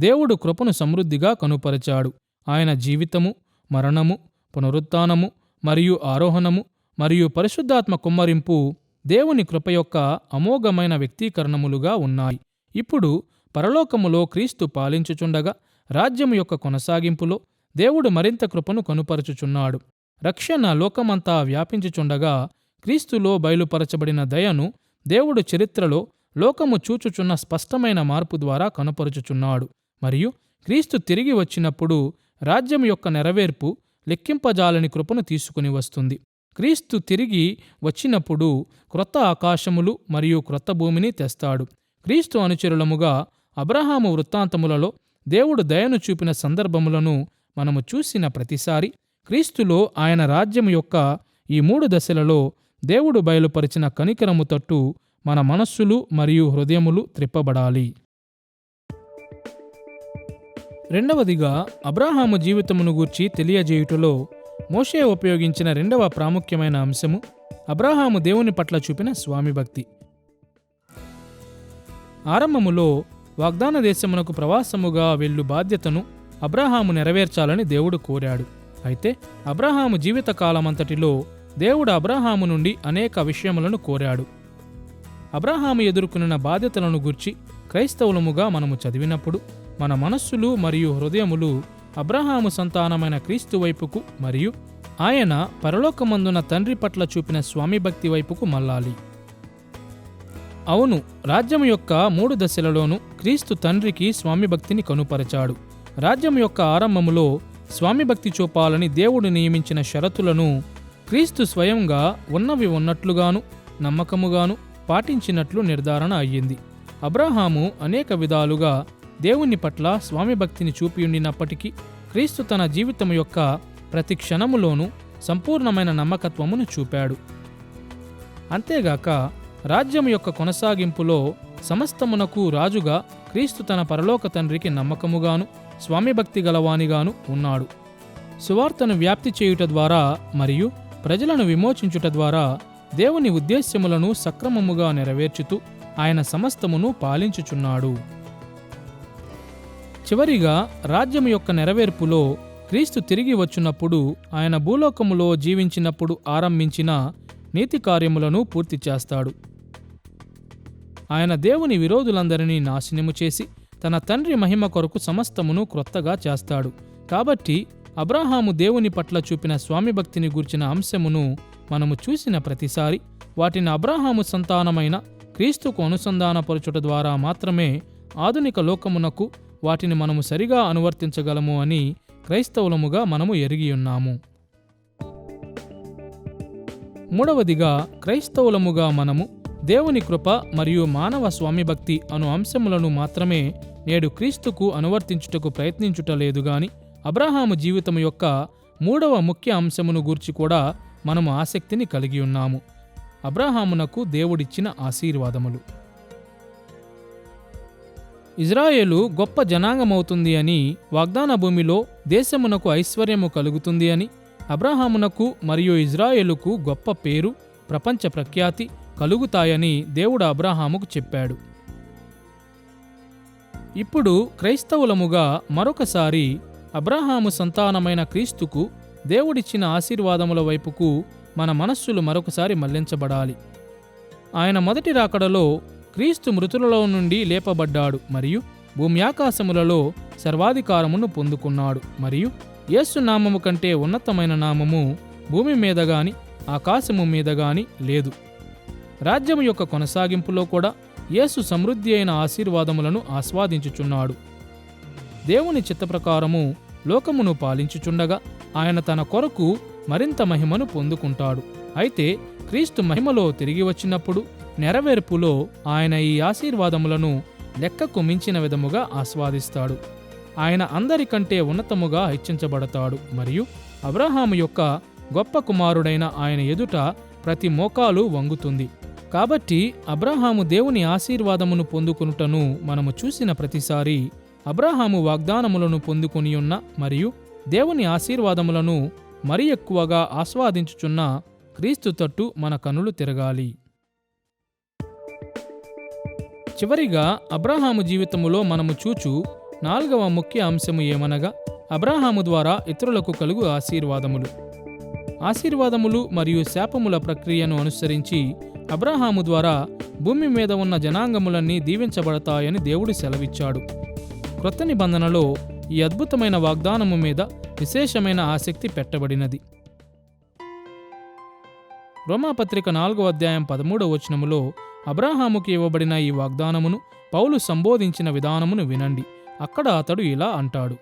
దేవుడు కృపను సమృద్ధిగా కనుపరచాడు. ఆయన జీవితము, మరణము, పునరుత్థానము మరియు ఆరోహణము మరియు పరిశుద్ధాత్మ కుమ్మరింపు దేవుని కృప యొక్క అమోఘమైన వ్యక్తీకరణములుగా ఉన్నాయి. ఇప్పుడు పరలోకములో క్రీస్తు పాలించుచుండగా రాజ్యము యొక్క కొనసాగింపులో దేవుడు మరింత కృపను కనుపరచుచున్నాడు. రక్షణ లోకమంతా వ్యాపించుచుండగా క్రీస్తులో బయలుపరచబడిన దయను దేవుడు చరిత్రలో లోకము చూచుచున్న స్పష్టమైన మార్పు ద్వారా కనపరుచుచున్నాడు. మరియు క్రీస్తు తిరిగి వచ్చినప్పుడు రాజ్యం యొక్క నెరవేర్పు లెక్కింపజాలని కృపను తీసుకుని వస్తుంది. క్రీస్తు తిరిగి వచ్చినప్పుడు క్రొత్త ఆకాశములు మరియు క్రొత్త భూమిని తెస్తాడు. క్రీస్తు అనుచరులముగా అబ్రహాము వృత్తాంతములలో దేవుడు దయను చూపిన సందర్భములను మనము చూసిన ప్రతిసారి క్రీస్తులో ఆయన రాజ్యము యొక్క ఈ 3 దశలలో దేవుడు బయలుపరిచిన కనికరము తట్టు మన మనస్సులు మరియు హృదయములు త్రిప్పబడాలి. రెండవదిగా అబ్రాహాము జీవితమును గూర్చి తెలియజేయుటలో మోషే ఉపయోగించిన 2వ ప్రాముఖ్యమైన అంశము అబ్రాహాము దేవుని పట్ల చూపిన స్వామిభక్తి. ఆరంభములో వాగ్దాన దేశమునకు ప్రవాసముగా వెళ్ళు బాధ్యతను అబ్రాహాము నెరవేర్చాలని దేవుడు కోరాడు. అయితే అబ్రాహాము జీవితకాలమంతటిలో దేవుడు అబ్రాహాము నుండి అనేక విషయములను కోరాడు. అబ్రాహాము ఎదుర్కొన్న బాధ్యతలను గూర్చి క్రైస్తవులముగా మనము చదివినప్పుడు మన మనస్సులు మరియు హృదయములు అబ్రాహాము సంతానమైన క్రీస్తు వైపుకు మరియు ఆయన పరలోకమందున తండ్రి పట్ల చూపిన స్వామిభక్తి వైపుకు మళ్ళాలి. అవును, రాజ్యం యొక్క 3 దశలలోనూ క్రీస్తు తండ్రికి స్వామిభక్తిని కనుపరచాడు. రాజ్యం యొక్క ఆరంభములో స్వామిభక్తి చూపాలని దేవుడు నియమించిన షరతులను క్రీస్తు స్వయంగా ఉన్నవి ఉన్నట్లుగాను నమ్మకముగాను పాటించినట్లు నిర్ధారణ అయ్యింది. అబ్రాహాము అనేక విధాలుగా దేవుని పట్ల స్వామిభక్తిని చూపియుండినప్పటికీ క్రీస్తు తన జీవితం యొక్క ప్రతి క్షణములోనూ సంపూర్ణమైన నమ్మకత్వమును చూపాడు. అంతేగాక రాజ్యం యొక్క కొనసాగింపులో సమస్తమునకు రాజుగా క్రీస్తు తన పరలోక తండ్రికి నమ్మకముగాను స్వామిభక్తి గలవానిగాను ఉన్నాడు. సువార్తను వ్యాప్తి చేయుట ద్వారా మరియు ప్రజలను విమోచించుట ద్వారా దేవుని ఉద్దేశ్యములను సక్రమముగా నెరవేర్చుతూ ఆయన సమస్తమును పాలించుచున్నాడు. చివరిగా రాజ్యం యొక్క నెరవేర్పులో క్రీస్తు తిరిగి వచ్చినప్పుడు ఆయన భూలోకములో జీవించినప్పుడు ఆరంభించిన నీతి కార్యములను పూర్తి చేస్తాడు. ఆయన దేవుని విరోధులందరినీ నాశనము చేసి తన తండ్రి మహిమ కొరకు సమస్తమును క్రొత్తగా చేస్తాడు. కాబట్టి అబ్రాహాము దేవుని పట్ల చూపిన స్వామిభక్తిని గూర్చిన అంశమును మనము చూసిన ప్రతిసారి వాటిని అబ్రాహాము సంతానమైన క్రీస్తుకు అనుసంధానపరచుట ద్వారా మాత్రమే ఆధునిక లోకమునకు వాటిని మనము సరిగా అనువర్తించగలము అని క్రైస్తవులముగా మనము ఎరిగియున్నాము. మూడవదిగా, క్రైస్తవులముగా మనము దేవుని కృప మరియు మానవ స్వామిభక్తి అను అంశములను మాత్రమే నేడు క్రీస్తుకు అనువర్తించుటకు ప్రయత్నించుటలేదు గాని అబ్రాహాము జీవితం యొక్క మూడవ ముఖ్య అంశమును గూర్చి కూడా మనము ఆసక్తిని కలిగి ఉన్నాము. అబ్రాహామునకు దేవుడిచ్చిన ఆశీర్వాదములు. ఇజ్రాయేలు గొప్ప జనాంగమవుతుంది అని, వాగ్దాన భూమిలో దేశమునకు ఐశ్వర్యము కలుగుతుంది అని, అబ్రాహామునకు మరియు ఇజ్రాయేలుకు గొప్ప పేరు, ప్రపంచ ప్రఖ్యాతి కలుగుతాయని దేవుడు అబ్రాహాముకు చెప్పాడు. ఇప్పుడు క్రైస్తవులముగా మరొకసారి అబ్రాహాము సంతానమైన క్రీస్తుకు దేవుడిచ్చిన ఆశీర్వాదముల వైపుకు మన మనస్సులు మరొకసారి మళ్లించబడాలి. ఆయన మొదటి రాకడలో క్రీస్తు మృతులలో నుండి లేపబడ్డాడు మరియు భూమ్యాకాశములలో సర్వాధికారమును పొందుకున్నాడు మరియు యేసు నామము కంటే ఉన్నతమైన నామము భూమి మీద గాని ఆకాశము మీద గాని లేదు. రాజ్యము యొక్క కొనసాగింపులో కూడా యేసు సమృద్ధి అయిన ఆశీర్వాదములను ఆస్వాదించుచున్నాడు. దేవుని చిత్తప్రకారము లోకమును పాలించుచుండగా ఆయన తన కొరకు మరింత మహిమను పొందుకుంటాడు. అయితే క్రీస్తు మహిమలో తిరిగి వచ్చినప్పుడు నెరవేర్పులో ఆయన ఈ ఆశీర్వాదములను లెక్కకు మించిన విధముగా ఆస్వాదిస్తాడు. ఆయన అందరికంటే ఉన్నతముగా హెచ్చించబడతాడు మరియు అబ్రాహాము యొక్క గొప్ప కుమారుడైన ఆయన ఎదుట ప్రతి మోకాలు వంగుతుంది. కాబట్టి అబ్రాహాము దేవుని ఆశీర్వాదమును పొందుకొనుటను మనము చూసిన ప్రతిసారి అబ్రాహాము వాగ్దానములను పొందుకొనియున్న మరియు దేవుని ఆశీర్వాదములను మరి ఎక్కువగా ఆస్వాదించుచున్న క్రీస్తు తట్టు మన కనులు తిరగాలి. చివరిగా అబ్రాహాము జీవితములో మనము చూచు నాలుగవ ముఖ్య అంశము ఏమనగా అబ్రాహాము ద్వారా ఇతరులకు కలుగు ఆశీర్వాదములు. ఆశీర్వాదములు మరియు శాపముల ప్రక్రియను అనుసరించి అబ్రాహాము ద్వారా భూమి మీద ఉన్న జనాంగములన్నీ దీవించబడతాయని దేవుడు సెలవిచ్చాడు. క్రొత్త నిబంధనలో ఈ అద్భుతమైన వాగ్దానము మీద విశేషమైన ఆసక్తి పెట్టబడినది. రోమాపత్రిక 4వ అధ్యాయం 13వ వచనములో అబ్రాహాముకి ఇవ్వబడిన ఈ వాగ్దానమును పౌలు సంబోధించిన విధానమును వినండి. అక్కడ అతడు ఇలా అంటాడు: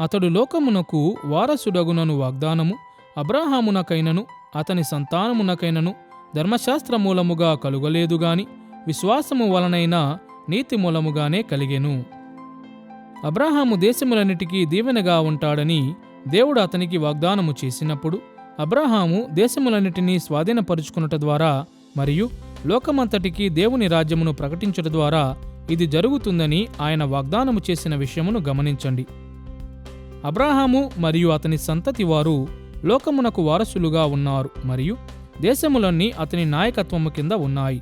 అతడు లోకమునకు వారసుడగునను వాగ్దానము అబ్రాహామునకైనను అతని సంతానమునకైనను ధర్మశాస్త్ర మూలముగా కలుగలేదుగాని విశ్వాసము వలనైన నీతి మూలముగానే కలిగెను. అబ్రాహాము దేశములన్నిటికీ దీవెనగా ఉంటాడని దేవుడు అతనికి వాగ్దానము చేసినప్పుడు అబ్రాహాము దేశములన్నిటినీ స్వాధీనపరుచుకునుట ద్వారా మరియు లోకమంతటికీ దేవుని రాజ్యమును ప్రకటించుట ద్వారా ఇది జరుగుతుందని ఆయన వాగ్దానము చేసిన విషయమును గమనించండి. అబ్రాహాము మరియు అతని సంతతి వారు లోకమునకు వారసులుగా ఉన్నారు మరియు దేశములన్నీ అతని నాయకత్వము కింద ఉన్నాయి.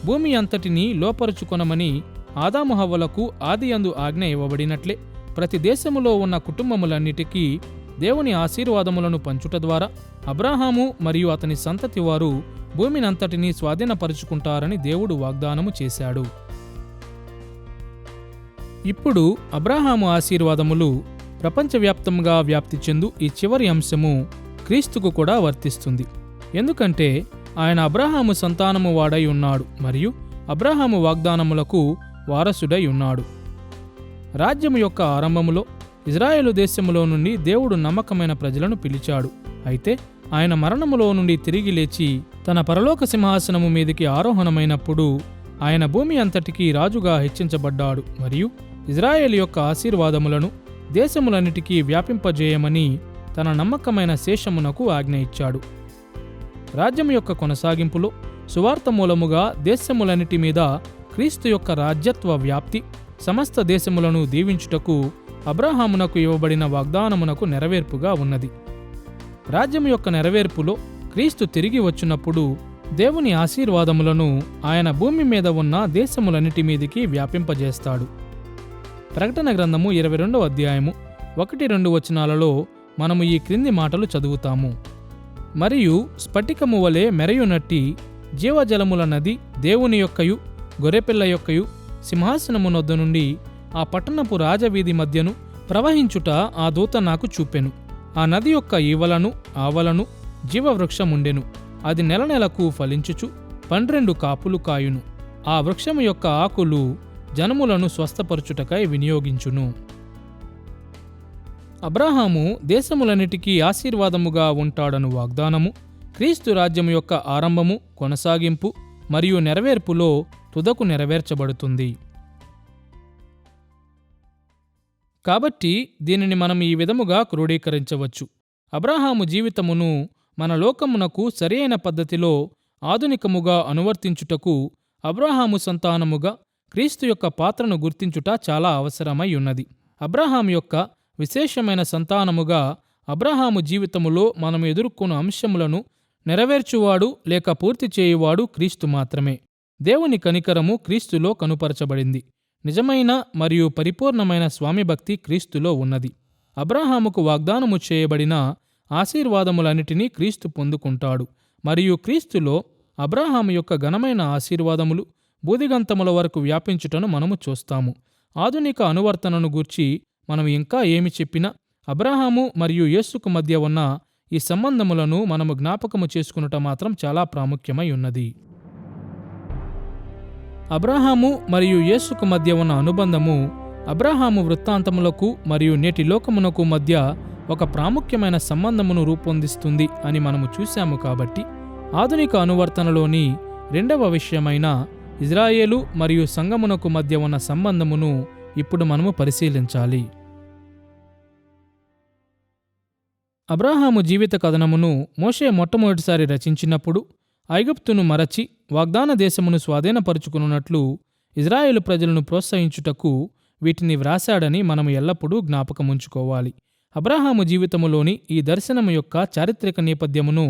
భూమి అంతటినీ లోపరుచుకొనమని ఆదాము హవ్వలకు ఆదియందు ఆజ్ఞ ఇవ్వబడినట్లే ప్రతి దేశములో ఉన్న కుటుంబములన్నిటికీ దేవుని ఆశీర్వాదములను పంచుట ద్వారా అబ్రాహాము మరియు అతని సంతతి వారు భూమినంతటినీ స్వాధీనపరుచుకుంటారని దేవుడు వాగ్దానము చేశాడు. ఇప్పుడు అబ్రాహాము ఆశీర్వాదములు ప్రపంచవ్యాప్తంగా వ్యాప్తి చెందు ఈ చివరి అంశము క్రీస్తుకు కూడా వర్తిస్తుంది. ఎందుకంటే ఆయన అబ్రాహాము సంతానము వాడై ఉన్నాడు మరియు అబ్రాహాము వాగ్దానములకు వారసుడై ఉన్నాడు. రాజ్యము యొక్క ఆరంభములో ఇజ్రాయేలు దేశములో నుండి దేవుడు నమ్మకమైన ప్రజలను పిలిచాడు. అయితే ఆయన మరణములో నుండి తిరిగి లేచి తన పరలోక సింహాసనము మీదికి ఆరోహణమైనప్పుడు ఆయన భూమి అంతటికీ రాజుగా హెచ్చించబడ్డాడు మరియు ఇజ్రాయేలు యొక్క ఆశీర్వాదములను దేశములన్నిటికీ వ్యాపింపజేయమని తన నమ్మకమైన శేషమునకు ఆజ్ఞ ఇచ్చాడు. రాజ్యము యొక్క కొనసాగింపులో సువార్త మూలముగా దేశములన్నిటి మీద క్రీస్తు యొక్క రాజ్యత్వ వ్యాప్తి సమస్త దేశములను దీవించుటకు అబ్రాహామునకు ఇవ్వబడిన వాగ్దానమునకు నెరవేర్పుగా ఉన్నది. రాజ్యము యొక్క నెరవేర్పులో క్రీస్తు తిరిగి వచ్చినప్పుడు దేవుని ఆశీర్వాదములను ఆయన భూమి మీద ఉన్న దేశములన్నిటి మీదికి వ్యాపింపజేస్తాడు. ప్రకటన గ్రంథము 22వ అధ్యాయము 1-2 వచనాలలో మనము ఈ క్రింది మాటలు చదువుతాము: మరియు స్ఫటికము వలె మెరయునట్టి జీవజలముల నది దేవుని యొక్కయు గొర్రెపిల్ల యొక్కయు సింహాసనమునొద్ద నుండి ఆ పట్టణపు రాజవీధి మధ్యను ప్రవహించుట ఆ దూత నాకు చూపెను. ఆ నది యొక్క ఈవలను ఆవలను జీవవృక్షముండెను. అది నెల నెలకు ఫలించుచు 12 కాపులు కాయును. ఆ వృక్షము యొక్క ఆకులు జనములను స్వస్థపరచుటకై వినియోగించును. అబ్రాహాము దేశములన్నిటికీ ఆశీర్వాదముగా ఉంటాడను వాగ్దానము క్రీస్తు రాజ్యము యొక్క ఆరంభము, కొనసాగింపు మరియు నెరవేర్పులో తుదకు నెరవేర్చబడుతుంది. కాబట్టి దీనిని మనం ఈ విధముగా క్రోడీకరించవచ్చు. అబ్రాహాము జీవితమును మన లోకమునకు సరియైన పద్ధతిలో ఆధునికముగా అనువర్తించుటకు అబ్రాహాము సంతానముగా క్రీస్తు యొక్క పాత్రను గుర్తించుట చాలా అవసరమై ఉన్నది. అబ్రాహాము యొక్క విశేషమైన సంతానముగా అబ్రాహాము జీవితములో మనం ఎదుర్కొన్న అంశములను నెరవేర్చువాడు లేక పూర్తి చేయువాడు క్రీస్తు మాత్రమే. దేవుని కనికరము క్రీస్తులో కనుపరచబడింది. నిజమైన మరియు పరిపూర్ణమైన స్వామి భక్తి క్రీస్తులో ఉన్నది. అబ్రాహాముకు వాగ్దానము చేయబడిన ఆశీర్వాదములన్నిటినీ క్రీస్తు పొందుకుంటాడు మరియు క్రీస్తులో అబ్రాహాము యొక్క ఘనమైన ఆశీర్వాదములు బూదిగంతముల వరకు వ్యాపించుటను మనము చూస్తాము. ఆధునిక అనువర్తనను గూర్చి మనం ఇంకా ఏమి చెప్పినా అబ్రాహాము మరియు యేసుకు మధ్య ఉన్న ఈ సంబంధములను మనము జ్ఞాపకము చేసుకునుట మాత్రం చాలా ప్రాముఖ్యమై ఉన్నది. అబ్రాహాము మరియు యేసుకు మధ్య ఉన్న అనుబంధము అబ్రాహాము వృత్తాంతములకు మరియు నేటి లోకమునకు మధ్య ఒక ప్రాముఖ్యమైన సంబంధమును రూపొందిస్తుంది అని మనము చూశాము. కాబట్టి ఆధునిక అనువర్తనలోని రెండవ విషయమైన ఇజ్రాయేలు మరియు సంఘమునకు మధ్య ఉన్న సంబంధమును ఇప్పుడు మనము పరిశీలించాలి. అబ్రాహాము జీవిత కథనమును మోషే మొట్టమొదటిసారి రచించినప్పుడు ఐగుప్తును మరచి వాగ్దాన దేశమును స్వాధీనపరుచుకున్నట్లు ఇజ్రాయేలు ప్రజలను ప్రోత్సహించుటకు వీటిని వ్రాసాడని మనము ఎల్లప్పుడూ జ్ఞాపకముంచుకోవాలి. అబ్రాహాము జీవితములోని ఈ దర్శనము యొక్క చారిత్రక నేపథ్యమును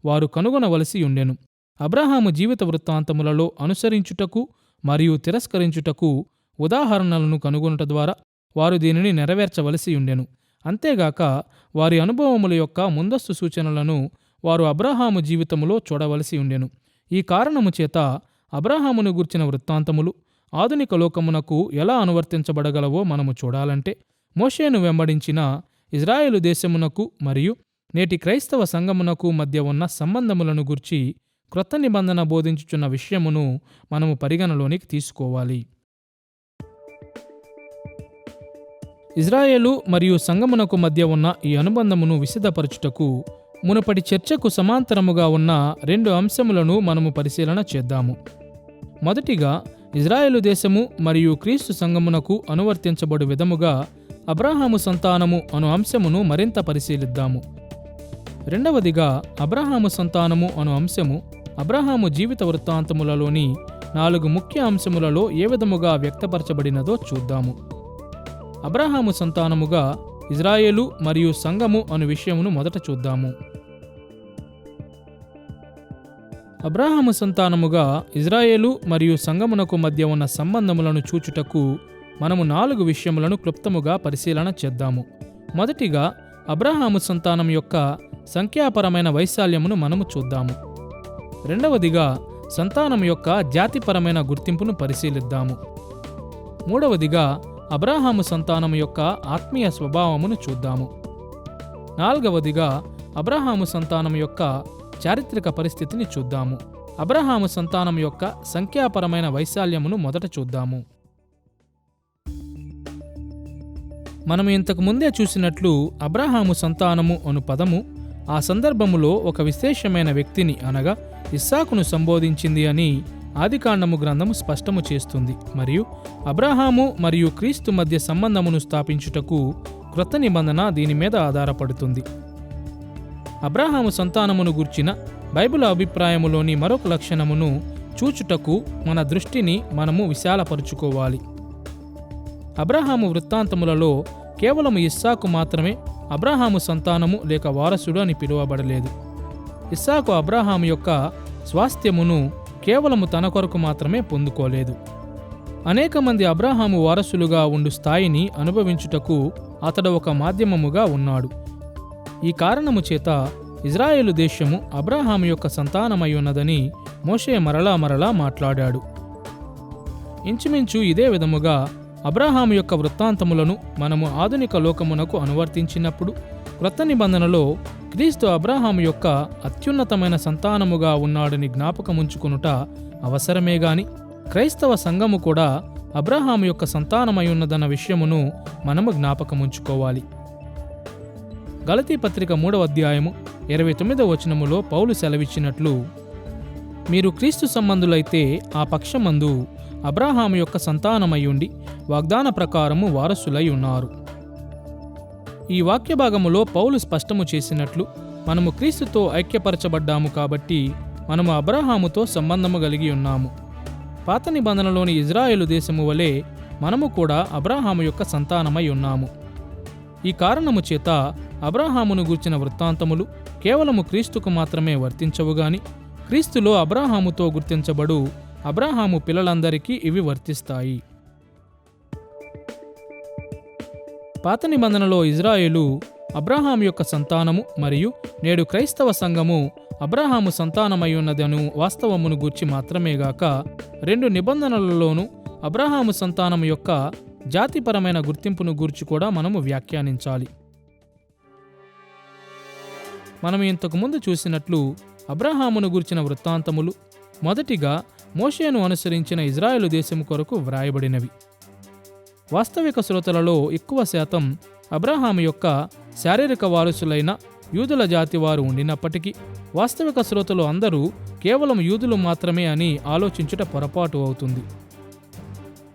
వారు కనుగొనవలసి ఉండెను. అబ్రాహాము జీవిత వృత్తాంతములలో అనుసరించుటకు మరియు తిరస్కరించుటకు ఉదాహరణలను కనుగొనుట ద్వారా వారు దీనిని నెరవేర్చవలసి ఉండెను. అంతేగాక వారి అనుభవముల యొక్క ముందస్తు సూచనలను వారు అబ్రాహాము జీవితములో చూడవలసి ఉండెను. ఈ కారణము చేత అబ్రాహామును గూర్చిన వృత్తాంతములు ఆధునిక లోకమునకు ఎలా అనువర్తించబడగలవో మనము చూడాలంటే మోషేను వెంబడించిన ఇజ్రాయేలు దేశమునకు మరియు నేటి క్రైస్తవ సంఘమునకు మధ్య ఉన్న సంబంధములను గూర్చి క్రొత్త నిబంధన బోధించుచున్న విషయమును మనము పరిగణలోనికి తీసుకోవాలి. ఇజ్రాయేలు మరియు సంఘమునకు మధ్య ఉన్న ఈ అనుబంధమును విశదపరచుటకు మునుపటి చర్చకు సమాంతరముగా ఉన్న 2 అంశములను మనము పరిశీలన చేద్దాము. మొదటిగా ఇజ్రాయేలు దేశము మరియు క్రీస్తు సంఘమునకు అనువర్తించబడు విధముగా అబ్రాహాము సంతానము అను అంశమును మరింత పరిశీలిద్దాము. రెండవదిగా అబ్రాహాము సంతానము అను అంశము అబ్రాహాము జీవిత వృత్తాంతములలోని 4 ముఖ్య అంశములలో ఏ విధముగా వ్యక్తపరచబడినదో చూద్దాము. అబ్రాహాము సంతానముగా ఇజ్రాయేలు మరియు సంఘము అను విషయమును మొదట చూద్దాము. అబ్రాహాము సంతానముగా ఇజ్రాయేలు మరియు సంఘమునకు మధ్య ఉన్న సంబంధములను చూచుటకు మనము 4 విషయములను క్లుప్తముగా పరిశీలన చేద్దాము. మొదటిగా అబ్రాహాము సంతానం యొక్క సంఖ్యాపరమైన వైశాల్యమును మనము చూద్దాము. రెండవదిగా సంతానం యొక్క జాతిపరమైన గుర్తింపును పరిశీలిద్దాము. మూడవదిగా అబ్రాహాము సంతానం యొక్క ఆత్మీయ స్వభావమును చూద్దాము. నాలుగవదిగా అబ్రాహాము సంతానం యొక్క చారిత్రక పరిస్థితిని చూద్దాము. అబ్రాహాము సంతానం యొక్క సంఖ్యాపరమైన వైశాల్యమును మొదట చూద్దాము. మనము ఇంతకు ముందే చూసినట్లు అబ్రాహాము సంతానము అను పదము ఆ సందర్భములో ఒక విశేషమైన వ్యక్తిని అనగా ఇస్సాకును సంబోధించింది అని ఆదికాండము గ్రంథము స్పష్టము చేస్తుంది. మరియు అబ్రాహాము మరియు క్రీస్తు మధ్య సంబంధమును స్థాపించుటకు క్రొత్త నిబంధన దీని మీద ఆధారపడుతుంది. అబ్రాహాము సంతానమును గూర్చిన బైబిల్ అభిప్రాయములోని మరొక లక్షణమును చూచుటకు మన దృష్టిని మనము విశాలపరుచుకోవాలి. అబ్రాహాము వృత్తాంతములలో కేవలం ఇస్సాకు మాత్రమే అబ్రాహాము సంతానము లేక వారసుడు అని పిలువబడలేదు. ఇస్సాకు అబ్రాహాము యొక్క స్వాస్థ్యమును కేవలము తన కొరకు మాత్రమే పొందుకోలేదు. అనేక మంది అబ్రాహాము వారసులుగా ఉండు స్థాయిని అనుభవించుటకు అతడు ఒక మాధ్యమముగా ఉన్నాడు. ఈ కారణము చేత ఇజ్రాయేలు దేశము అబ్రాహాము యొక్క సంతానమై ఉన్నదని మోషే మరలా మరలా మాట్లాడాడు. ఇంచుమించు ఇదే విధముగా అబ్రాహాము యొక్క వృత్తాంతములను మనము ఆధునిక లోకమునకు అనువర్తించినప్పుడు క్రొత్త నిబంధనలో క్రీస్తు అబ్రాహాము యొక్క అత్యున్నతమైన సంతానముగా ఉన్నాడని జ్ఞాపకముంచుకొనుట అవసరమే గాని క్రైస్తవ సంఘము కూడా అబ్రాహాము యొక్క సంతానమై ఉన్నదన్న విషయమును మనము జ్ఞాపకముంచుకోవాలి. గలతీ పత్రిక 3వ అధ్యాయము 29వ వచనములో పౌలు సెలవిచ్చినట్లు, మీరు క్రీస్తు సంబంధులైతే ఆ పక్షమందు అబ్రాహాము యొక్క సంతానమయ్యుండి వాగ్దాన ప్రకారము వారసులై ఉన్నారు. ఈ వాక్య భాగములో పౌలు స్పష్టము చేసినట్లు మనము క్రీస్తుతో ఐక్యపరచబడ్డాము కాబట్టి మనము అబ్రాహాముతో సంబంధము కలిగి ఉన్నాము. పాత నిబంధనలోని ఇజ్రాయేలు దేశము వలె మనము కూడా అబ్రాహాము యొక్క సంతానమై ఉన్నాము. ఈ కారణము చేత అబ్రాహామును గూర్చిన వృత్తాంతములు కేవలము క్రీస్తుకు మాత్రమే వర్తించవుగాని క్రీస్తులో అబ్రాహాముతో గుర్తించబడు అబ్రాహాము పిల్లలందరికీ ఇవి వర్తిస్తాయి. పాత నిబంధనలో ఇజ్రాయేలు అబ్రాహాము యొక్క సంతానము మరియు నేడు క్రైస్తవ సంఘము అబ్రాహాము సంతానమై ఉన్నదను వాస్తవమును గూర్చి మాత్రమేగాక 2 నిబంధనలలోనూ అబ్రాహాము సంతానము యొక్క జాతిపరమైన గుర్తింపును గూర్చి కూడా మనము వ్యాఖ్యానించాలి. మనం ఇంతకుముందు చూసినట్లు అబ్రాహామును గూర్చిన వృత్తాంతములు మొదటిగా మోషేను అనుసరించిన ఇజ్రాయేలు దేశము కొరకు వ్రాయబడినవి. వాస్తవిక శ్రోతలలో ఎక్కువ శాతం అబ్రాహాము యొక్క శారీరక వారసులైన యూదుల జాతి వారు ఉండినప్పటికీ వాస్తవిక శ్రోతలు అందరూ కేవలం యూదులు మాత్రమే అని ఆలోచించుట పొరపాటు అవుతుంది.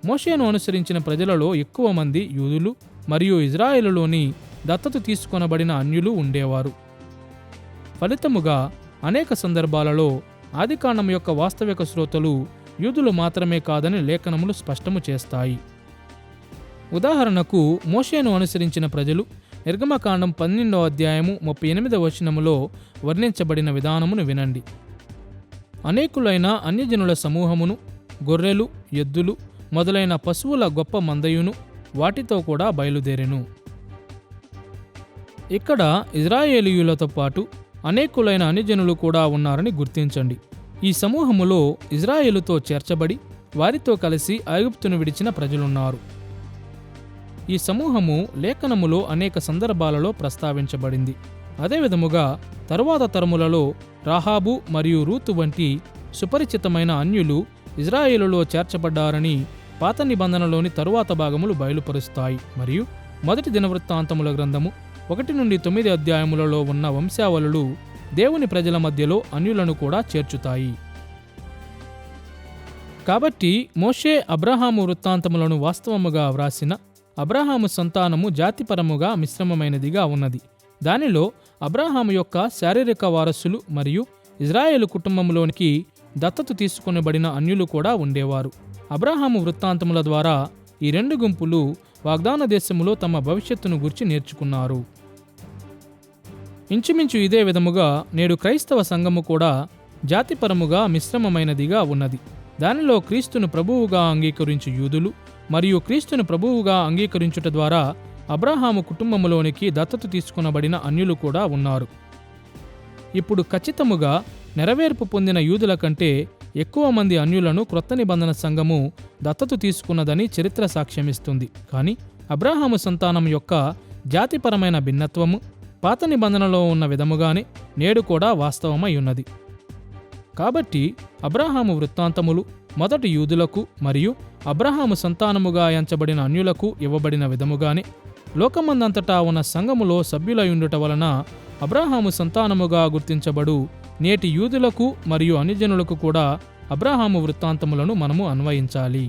మోషేను అనుసరించిన ప్రజలలో ఎక్కువ మంది యూదులు మరియు ఇజ్రాయేలులోని దత్తత తీసుకొనబడిన అన్యులు ఉండేవారు. ఫలితముగా అనేక సందర్భాలలో ఆదికాండం యొక్క వాస్తవిక శ్రోతలు యూదులు మాత్రమే కాదని లేఖనములు స్పష్టము చేస్తాయి. ఉదాహరణకు మోషేను అనుసరించిన ప్రజలు నిర్గమకాండం 12వ అధ్యాయము 38వ వచనములో వర్ణించబడిన విధానమును వినండి. అనేకులైన అన్యజనుల సమూహమును, గొర్రెలు, ఎద్దులు మొదలైన పశువుల గొప్ప మందయును వాటితో కూడా బయలుదేరెను. ఇక్కడ ఇజ్రాయేలీయులతో పాటు అనేకులైన అన్యజనులు కూడా ఉన్నారని గుర్తించండి. ఈ సమూహములో ఇజ్రాయేలుతో చేర్చబడి వారితో కలిసి ఐగుప్తును విడిచిన ప్రజలున్నారు. ఈ సమూహము లేఖనములో అనేక సందర్భాలలో ప్రస్తావించబడింది. అదేవిధముగా తరువాత తరములలో రాహాబు మరియు రూతు వంటి సుపరిచితమైన అన్యులు ఇజ్రాయేలులో చేర్చబడ్డారని పాత నిబంధనలోని తరువాత భాగములు బయలుపరుస్తాయి. మరియు మొదటి దినవృత్తాంతముల గ్రంథము 1-9 అధ్యాయములలో ఉన్న వంశావళులు దేవుని ప్రజల మధ్యలో అన్యులను కూడా చేర్చుతాయి. కాబట్టి మోషే అబ్రాహాము వృత్తాంతములను వాస్తవముగా వ్రాసిన అబ్రాహాము సంతానము జాతిపరముగా మిశ్రమమైనదిగా ఉన్నది. దానిలో అబ్రాహాము యొక్క శారీరక వారసులు మరియు ఇజ్రాయేలు కుటుంబంలోనికి దత్తత తీసుకొనబడిన అన్యులు కూడా ఉండేవారు. అబ్రాహాము వృత్తాంతముల ద్వారా ఈ 2 గుంపులు వాగ్దాన దేశములో తమ భవిష్యత్తును గురించి నేర్చుకున్నారు. ఇంచుమించు ఇదే విధముగా నేడు క్రైస్తవ సంఘము కూడా జాతిపరముగా మిశ్రమమైనదిగా ఉన్నది. దానిలో క్రీస్తును ప్రభువుగా అంగీకరించు యూదులు మరియు క్రీస్తును ప్రభువుగా అంగీకరించుట ద్వారా అబ్రాహాము కుటుంబములోనికి దత్తత తీసుకొనబడిన అన్యులు కూడా ఉన్నారు. ఇప్పుడు ఖచ్చితముగా నెరవేర్పు పొందిన యూదుల కంటే ఎక్కువ మంది అన్యులను క్రొత్త నిబంధన సంఘము దత్తత తీసుకున్నదని చరిత్ర సాక్ష్యమిస్తుంది. కానీ అబ్రాహాము సంతానం యొక్క జాతిపరమైన భిన్నత్వము పాత నిబంధనలో ఉన్న విధముగానే నేడు కూడా వాస్తవమై ఉన్నది. కాబట్టి అబ్రాహాము వృత్తాంతములు మొదటి యూదులకు మరియు అబ్రాహాము సంతానముగా ఎంచబడిన అన్యులకు ఇవ్వబడిన విధముగానే లోకమందంతటా ఉన్న సంఘములో సభ్యులయుండుట వలన అబ్రాహాము సంతానముగా గుర్తించబడు నేటి యూదులకు మరియు అన్యజనులకు కూడా అబ్రాహాము వృత్తాంతములను మనము అన్వయించాలి.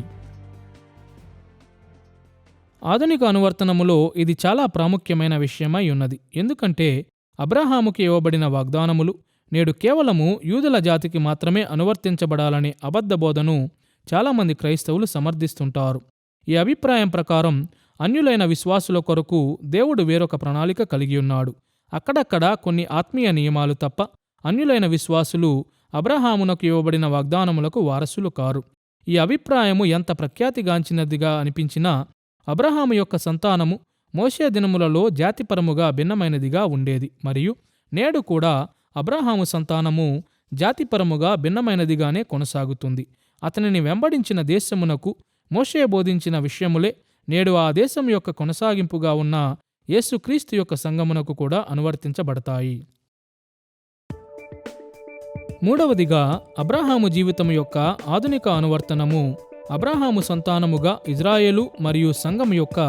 ఆధునిక అనువర్తనములో ఇది చాలా ప్రాముఖ్యమైన విషయమై ఉన్నది. ఎందుకంటే అబ్రాహాముకి ఇవ్వబడిన వాగ్దానములు నేడు కేవలము యూదుల జాతికి మాత్రమే అనువర్తించబడాలనే అబద్ధ బోధను చాలామంది క్రైస్తవులు సమర్థిస్తుంటారు. ఈ అభిప్రాయం ప్రకారం అన్యులైన విశ్వాసుల కొరకు దేవుడు వేరొక ప్రణాళిక కలిగి ఉన్నాడు. అక్కడక్కడ కొన్ని ఆత్మీయ నియమాలు తప్ప అన్యులైన విశ్వాసులు అబ్రహామునకు ఇవ్వబడిన వాగ్దానములకు వారసులు కారు. ఈ అభిప్రాయము ఎంత ప్రఖ్యాతిగాంచినదిగా అనిపించినా అబ్రహాము యొక్క సంతానము మోషే దినములలో జాతిపరముగా భిన్నమైనదిగా ఉండేది మరియు నేడు కూడా అబ్రాహాము సంతానము జాతిపరముగా భిన్నమైనదిగానే కొనసాగుతుంది. అతనిని వెంబడించిన దేశమునకు మోషే బోధించిన విషయములే నేడు ఆ దేశం యొక్క కొనసాగింపుగా ఉన్న యేసుక్రీస్తు యొక్క సంఘమునకు కూడా అనువర్తించబడతాయి. మూడవదిగా, అబ్రాహాము జీవితం యొక్క ఆధునిక అనువర్తనము అబ్రాహాము సంతానముగా ఇజ్రాయేలు మరియు సంఘం యొక్క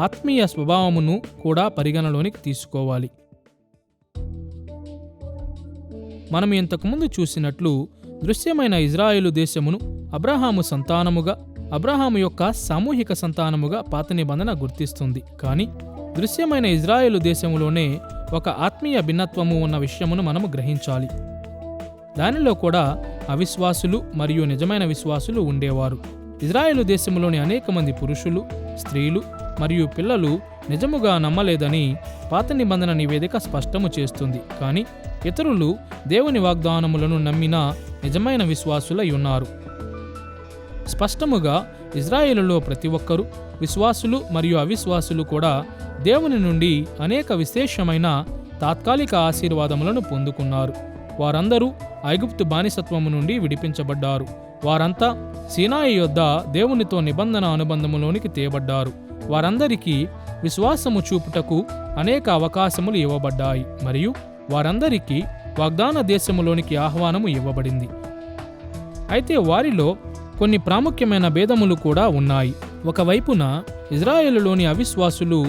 ఆత్మీయ స్వభావమును కూడా పరిగణలోనికి తీసుకోవాలి. మనం ఇంతకుముందు చూసినట్లు దృశ్యమైన ఇజ్రాయేలు దేశమును అబ్రాహాము సంతానముగా, అబ్రాహాము యొక్క సామూహిక సంతానముగా పాత నిబంధన గుర్తిస్తుంది. కానీ దృశ్యమైన ఇజ్రాయేలు దేశములోనే ఒక ఆత్మీయ భిన్నత్వము ఉన్న విషయమును మనము గ్రహించాలి. దానిలో కూడా అవిశ్వాసులు మరియు నిజమైన విశ్వాసులు ఉండేవారు. ఇజ్రాయేలు దేశంలోని అనేక మంది పురుషులు, స్త్రీలు మరియు పిల్లలు నిజముగా నమ్మలేదని పాత నిబంధన నివేదిక స్పష్టము చేస్తుంది. కానీ ఇతరులు దేవుని వాగ్దానములను నమ్మిన నిజమైన విశ్వాసులై ఉన్నారు. స్పష్టముగా ఇజ్రాయేలులో ప్రతి ఒక్కరూ, విశ్వాసులు మరియు అవిశ్వాసులు కూడా దేవుని నుండి అనేక విశేషమైన తాత్కాలిక ఆశీర్వాదములను పొందుకున్నారు. వారందరూ ఐగుప్తు బానిసత్వము నుండి విడిపించబడ్డారు. వారంతా సీనాయి యొద్ద దేవునితో నిబంధన అనుబంధములోనికి తేబడ్డారు. వారందరికీ విశ్వాసము చూపుటకు అనేక అవకాశములు ఇవ్వబడ్డాయి మరియు వారందరికీ వాగ్దాన దేశములోనికి ఆహ్వానము ఇవ్వబడింది. అయితే వారిలో కొన్ని ప్రాముఖ్యమైన భేదములు కూడా ఉన్నాయి. ఒకవైపున ఇజ్రాయేలులోని అవిశ్వాసులు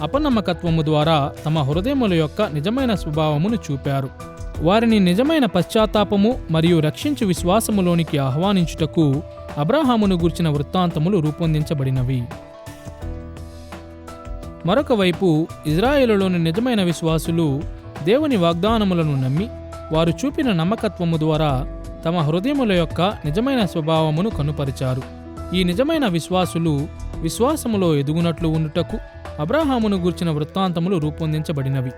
అపనమ్మకత్వము ద్వారా తమ హృదయముల యొక్క నిజమైన స్వభావమును చూపారు. వారిని నిజమైన పశ్చాత్తాపము మరియు రక్షించు విశ్వాసములోనికి ఆహ్వానించుటకు అబ్రాహామును గూర్చిన వృత్తాంతములు రూపొందించబడినవి. మరొక వైపు ఇజ్రాయేలులోని నిజమైన విశ్వాసులు దేవుని వాగ్దానములను నమ్మి వారు చూపిన నమ్మకత్వము ద్వారా తమ హృదయముల యొక్క నిజమైన స్వభావమును కనుపరిచారు. ఈ నిజమైన విశ్వాసులు విశ్వాసములో ఎదుగునట్లు ఉండుటకు అబ్రాహామును గూర్చిన వృత్తాంతములు రూపొందించబడినవి.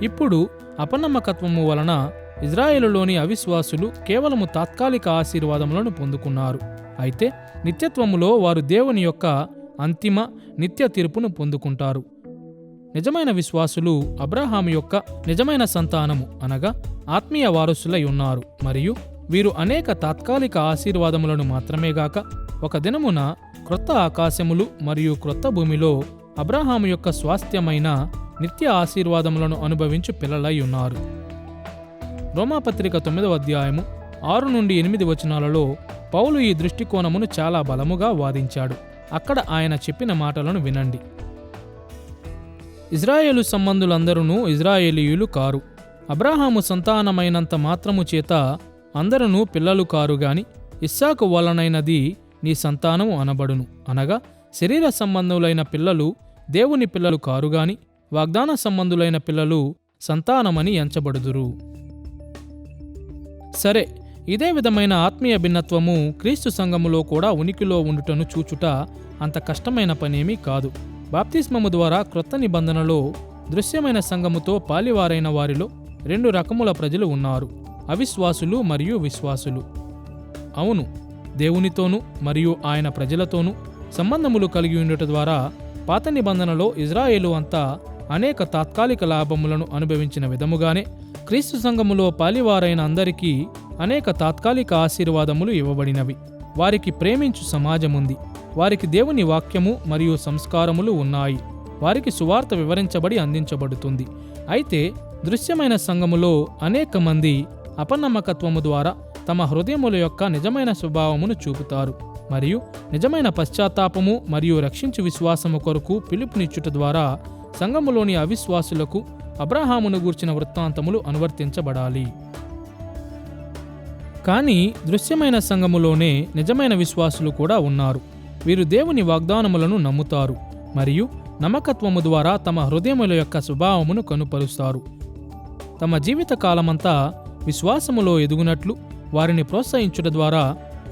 ఇప్పుడు అపనమ్మకత్వము వలన ఇజ్రాయేలులోని అవిశ్వాసులు కేవలము తాత్కాలిక ఆశీర్వాదములను పొందుకున్నారు. అయితే నిత్యత్వములో వారు దేవుని యొక్క అంతిమ నిత్య తీర్పును పొందుకుంటారు. నిజమైన విశ్వాసులు అబ్రాహాము యొక్క నిజమైన సంతానము అనగా ఆత్మీయ వారసులై ఉన్నారు మరియు వీరు అనేక తాత్కాలిక ఆశీర్వాదములను మాత్రమే గాక ఒక దినమున క్రొత్త ఆకాశములు మరియు క్రొత్త భూమిలో అబ్రాహాము యొక్క స్వాస్థ్యమైన నిత్య ఆశీర్వాదములను అనుభవించు పిల్లలై ఉన్నారు. రోమాపత్రిక 9వ అధ్యాయము 6 నుండి 8 వచనాలలో పౌలు ఈ దృష్టికోణమును చాలా బలముగా వాదించాడు. అక్కడ ఆయన చెప్పిన మాటలను వినండి. ఇజ్రాయేలు సంబంధులందరూ ఇజ్రాయేలీయులు కారు. అబ్రాహాము సంతానమైనంత మాత్రము చేత అందరూ పిల్లలు కారు గాని ఇస్సాకు వలనైనది నీ సంతానము అనబడును. అనగా శరీర సంబంధులైన పిల్లలు దేవుని పిల్లలు కారుగాని వాగ్దాన సంబంధులైన పిల్లలు సంతానమని ఎంచబడుదురు. సరే, ఇదే విధమైన ఆత్మీయ భిన్నత్వము క్రీస్తు సంఘములో కూడా ఉనికిలో ఉండుటను చూచుట అంత కష్టమైన పనేమీ కాదు. బాప్తిస్మము ద్వారా క్రొత్త నిబంధనలో దృశ్యమైన సంఘముతో పాలివారైన వారిలో 2 రకముల ప్రజలు ఉన్నారు, అవిశ్వాసులు మరియు విశ్వాసులు. అవును, దేవునితోనూ మరియు ఆయన ప్రజలతోనూ సంబంధములు కలిగి ఉండుట ద్వారా పాత నిబంధనలో ఇజ్రాయేలు అంతా అనేక తాత్కాలిక లాభములను అనుభవించిన విధముగానే క్రీస్తు సంఘములో పాలివారైన అందరికీ అనేక తాత్కాలిక ఆశీర్వాదములు ఇవ్వబడినవి. వారికి ప్రేమించు సమాజముంది. వారికి దేవుని వాక్యము మరియు సంస్కారములు ఉన్నాయి. వారికి సువార్త వివరించబడి అందించబడుతుంది. అయితే దృశ్యమైన సంఘములో అనేక మంది అపనమ్మకత్వము ద్వారా తమ హృదయముల యొక్క నిజమైన స్వభావమును చూపుతారు మరియు నిజమైన పశ్చాత్తాపము మరియు రక్షించు విశ్వాసము కొరకు పిలుపునిచ్చుట ద్వారా సంఘములోని అవిశ్వాసులకు అబ్రాహామును గూర్చిన వృత్తాంతములు అనువర్తించబడాలి. కానీ దృశ్యమైన సంఘములోనే నిజమైన విశ్వాసులు కూడా ఉన్నారు. వీరు దేవుని వాగ్దానములను నమ్ముతారు మరియు నమ్మకత్వము ద్వారా తమ హృదయముల యొక్క స్వభావమును కనుపరుస్తారు. తమ జీవిత కాలమంతా విశ్వాసములో ఎదుగునట్లు వారిని ప్రోత్సహించుట ద్వారా